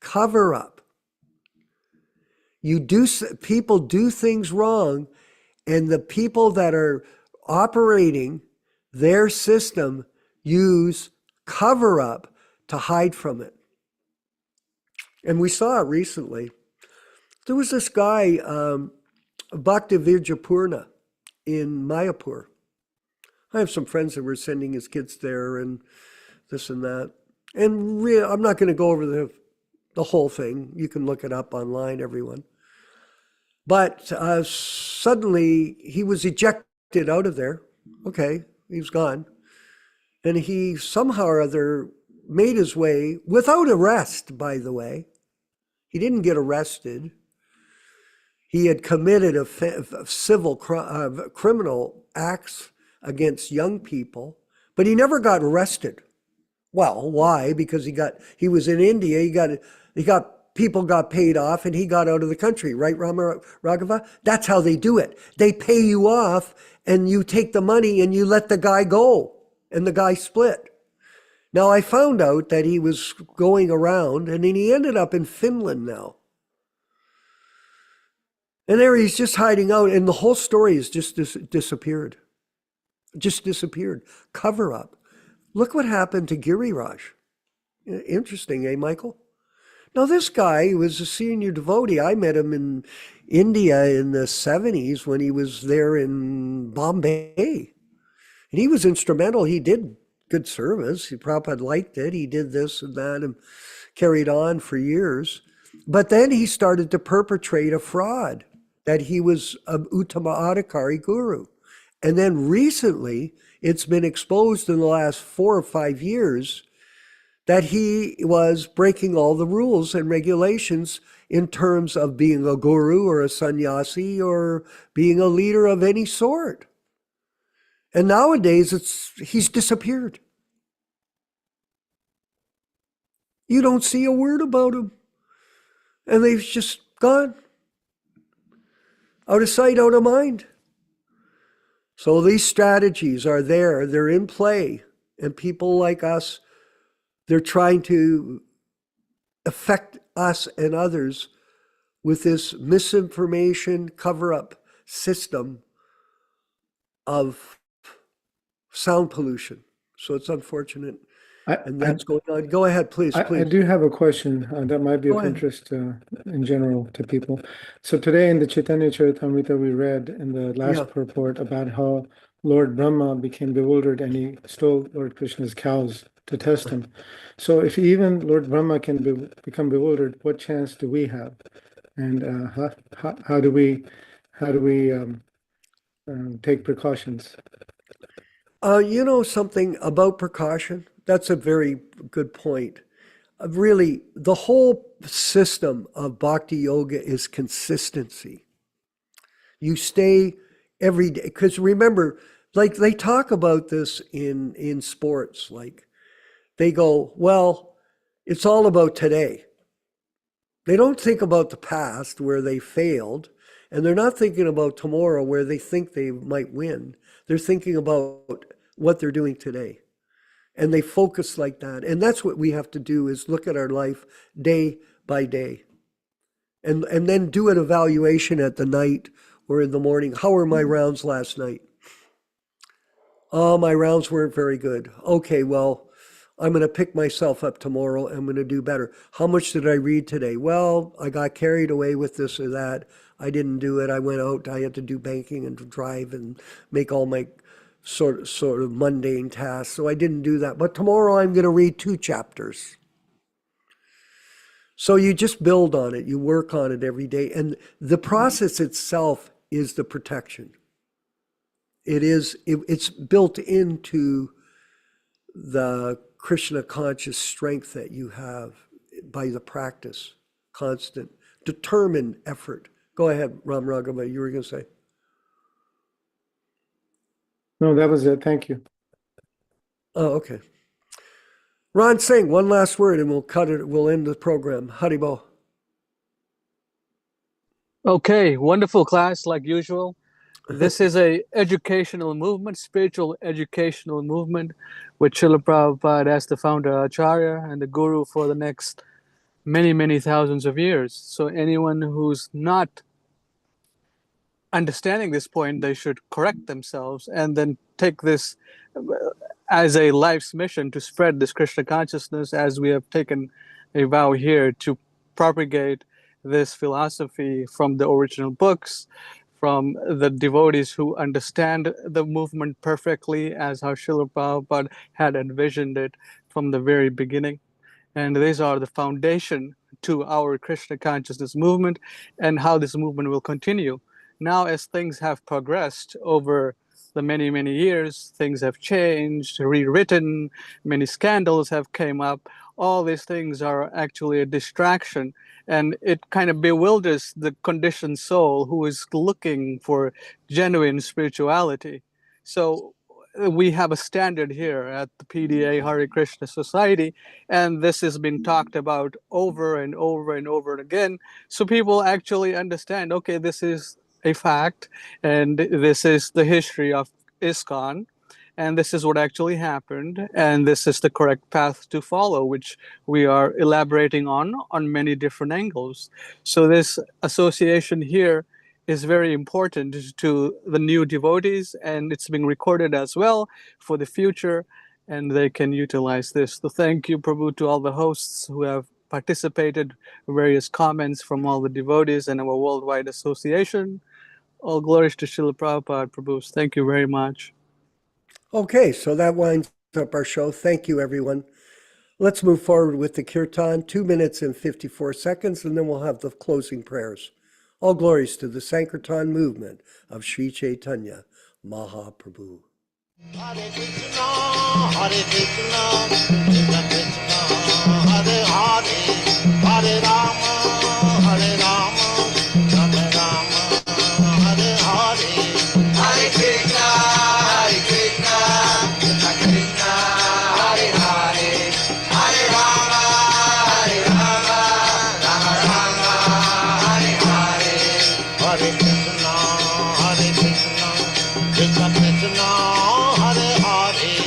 Cover up. People do things wrong, and the people that are operating their system use cover up to hide from it. And we saw it recently. There was this guy, Bhaktivedanta in Mayapur. I have some friends that were sending his kids there and this and that. And I'm not going to go over the whole thing. You can look it up online, everyone. But suddenly he was ejected out of there. Okay, he's gone. And he somehow or other made his way, without arrest, by the way. He didn't get arrested. He had committed a civil criminal acts against young people, but he never got arrested. Well, why? Because he was in India. People got paid off, and he got out of the country, right, Raghava? That's how they do it. They pay you off, and you take the money, and you let the guy go, and the guy split. Now, I found out that he was going around, and then he ended up in Finland now. And there he's just hiding out, and the whole story has just disappeared. Just disappeared. Cover up. Look what happened to Giriraj. Interesting, eh, Michael? Now, this guy was a senior devotee. I met him in India in the 70s when he was there in Bombay. And he was instrumental. He did good service. Prabhupada liked it. He did this and that and carried on for years. But then he started to perpetrate a fraud that he was an Uttama-adhikari guru. And then recently, it's been exposed in the last 4 or 5 years that he was breaking all the rules and regulations in terms of being a guru or a sannyasi or being a leader of any sort. And nowadays, he's disappeared. You don't see a word about him. And they've just gone. Out of sight, out of mind. So these strategies are there, they're in play, and people like us, they're trying to affect us and others with this misinformation cover-up system of sound pollution. So it's unfortunate. and that's going on. Go ahead, please, I please. do have a question that might be Go of ahead. interest in general to people. So today in the Caitanya-caritāmṛta, we read in the last Yeah. purport about how Lord Brahma became bewildered and he stole Lord Krishna's cows to test him. So if even Lord Brahma can become bewildered, what chance do we have? And how do we take precautions? You know something about precaution? That's a very good point. Really, the whole system of bhakti yoga is consistency. You stay every day, because remember, like they talk about this in sports, like they go, well, it's all about today. They don't think about the past where they failed, and they're not thinking about tomorrow where they think they might win. They're thinking about what they're doing today. And they focus like that. And that's what we have to do, is look at our life day by day. And then do an evaluation at the night or in the morning. How were my rounds last night? Oh, my rounds weren't very good. Okay, well, I'm going to pick myself up tomorrow. I'm going to do better. How much did I read today? Well, I got carried away with this or that. I didn't do it. I went out. I had to do banking and drive and make all my sort of mundane tasks. So I didn't do that. But tomorrow I'm going to read 2 chapters. So you just build on it. You work on it every day. And the process itself is the protection. It's built into the Krishna conscious strength that you have by the practice, constant, determined effort. Go ahead, Ram Raghava, you were going to say. No, that was it. Thank you. Oh, okay. Ron Singh, one last word and we'll cut it. We'll end the program. Haribo. Okay, wonderful class like usual. This is a educational movement, spiritual educational movement, with Srila Prabhupada as the Founder-Ācārya and the Guru for the next many, many thousands of years. So anyone who's not understanding this point, they should correct themselves and then take this as a life's mission to spread this Krishna consciousness, as we have taken a vow here to propagate this philosophy from the original books, from the devotees who understand the movement perfectly, as how Srila Prabhupada had envisioned it from the very beginning. And these are the foundation to our Krishna consciousness movement and how this movement will continue. Now, as things have progressed over the many, many years, things have changed, rewritten, many scandals have came up. All these things are actually a distraction, and it kind of bewilders the conditioned soul who is looking for genuine spirituality. So we have a standard here at the PDA Hare Krishna Society, and this has been talked about over and over and over again. So people actually understand, okay, this is a fact, and this is the history of ISKCON, and this is what actually happened, and this is the correct path to follow, which we are elaborating on many different angles. So this association here is very important to the new devotees, and it's being recorded as well for the future, and they can utilize this. So thank you, Prabhu, to all the hosts who have participated, various comments from all the devotees and our worldwide association. All glories to Srila Prabhupada, Prabhu. Thank you very much. Okay, so that winds up our show. Thank you, everyone. Let's move forward with the kirtan, 2 minutes and 54 seconds, and then we'll have the closing prayers. All glories to the Sankirtan movement of Sri Chaitanya Mahaprabhu. Hare Krishna, Hare Krishna, Krishna Krishna, Hare Hare, Hare Rama, Hare Rama, Rama Rama, Hare Hare. Hare Krishna, Hare Krishna, Krishna Krishna, Hare Hare, Hare Rama, Hare Rama, Rama Rama, Hare Hare. Hare Krishna, Hare Krishna, Krishna Krishna, Hare Hare,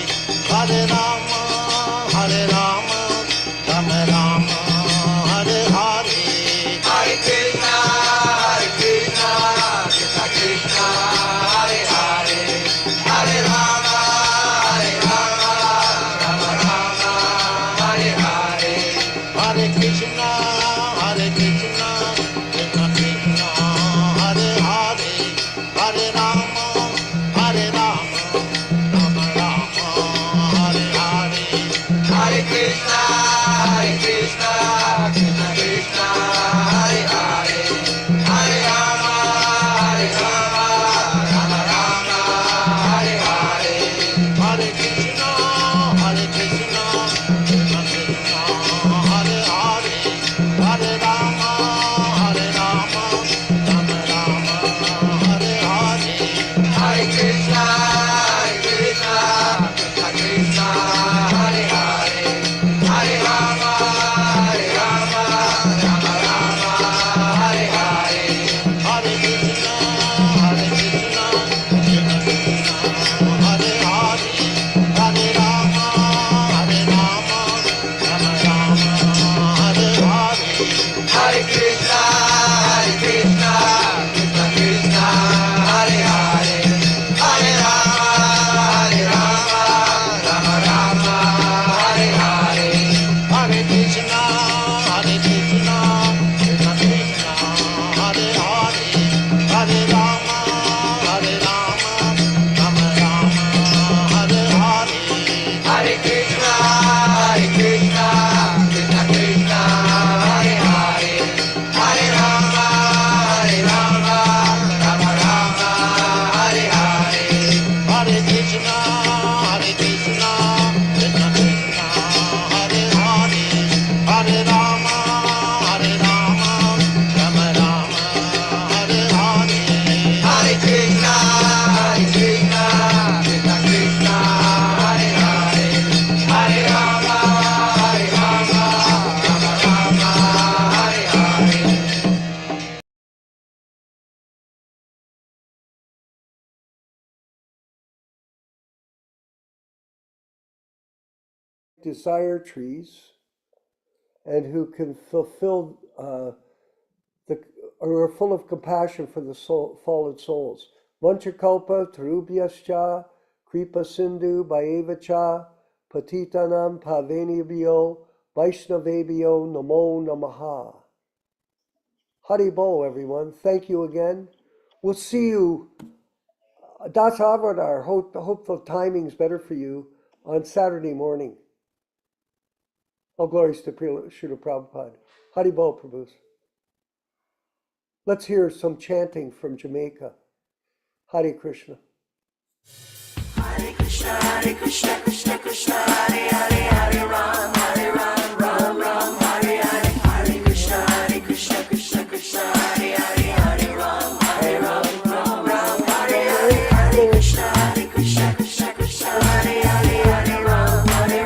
Hare Rama, Hare Rama. desire trees and who can fulfill or are full of compassion for the fallen souls. Vanchakalpa tarubhyascha kripa sindhu bhayevacha patitanam pavenibhyo vaishnavebhyo namo namaha. Haribol, everyone. Thank you again. We'll see you. Dasa Avadar, hope the timing's better for you on Saturday morning. All glories to Srila Prabhupada. Haribol, Prabhus. Let's hear some chanting from Jamaica. Hare Krishna. Hare Krishna, Krishna Krishna, Hare Hare, Hare Ram, Ram Ram, Hare Hare. Hare Krishna, Krishna Krishna, Hare Hare, Hare Ram, Ram Hare Hare. Hare Krishna, Krishna Krishna, Hare Hare, Hare Ram, Ram Hare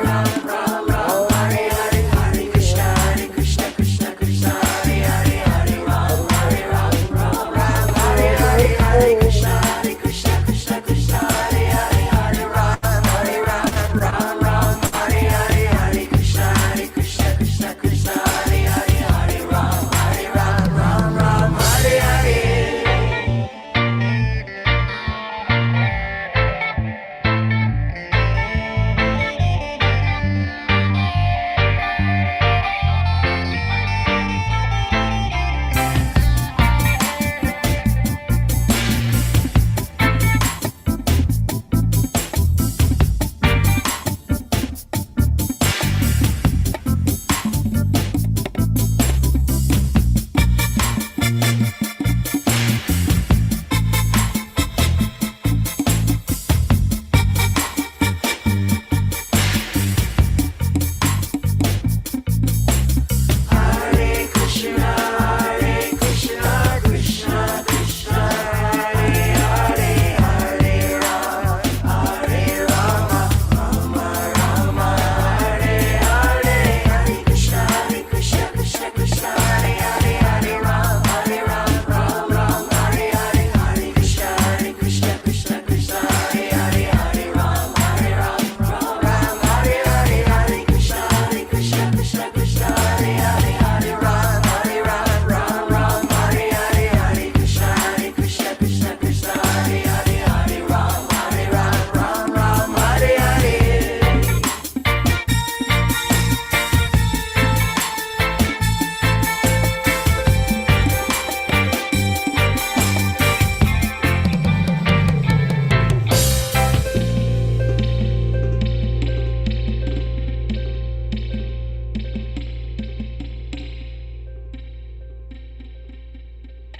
Hare. Hare Krishna, Krishna Krishna, Hare Hare, Hare Ram, Ram Hare Hare. Hare Krishna, Krishna Krishna, Hare Hare, Hare Ram, Ram Hare Hare.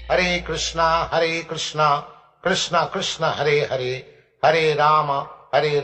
Hare Krishna, Krishna Krishna, Hare Hare, Hare Rama, Hare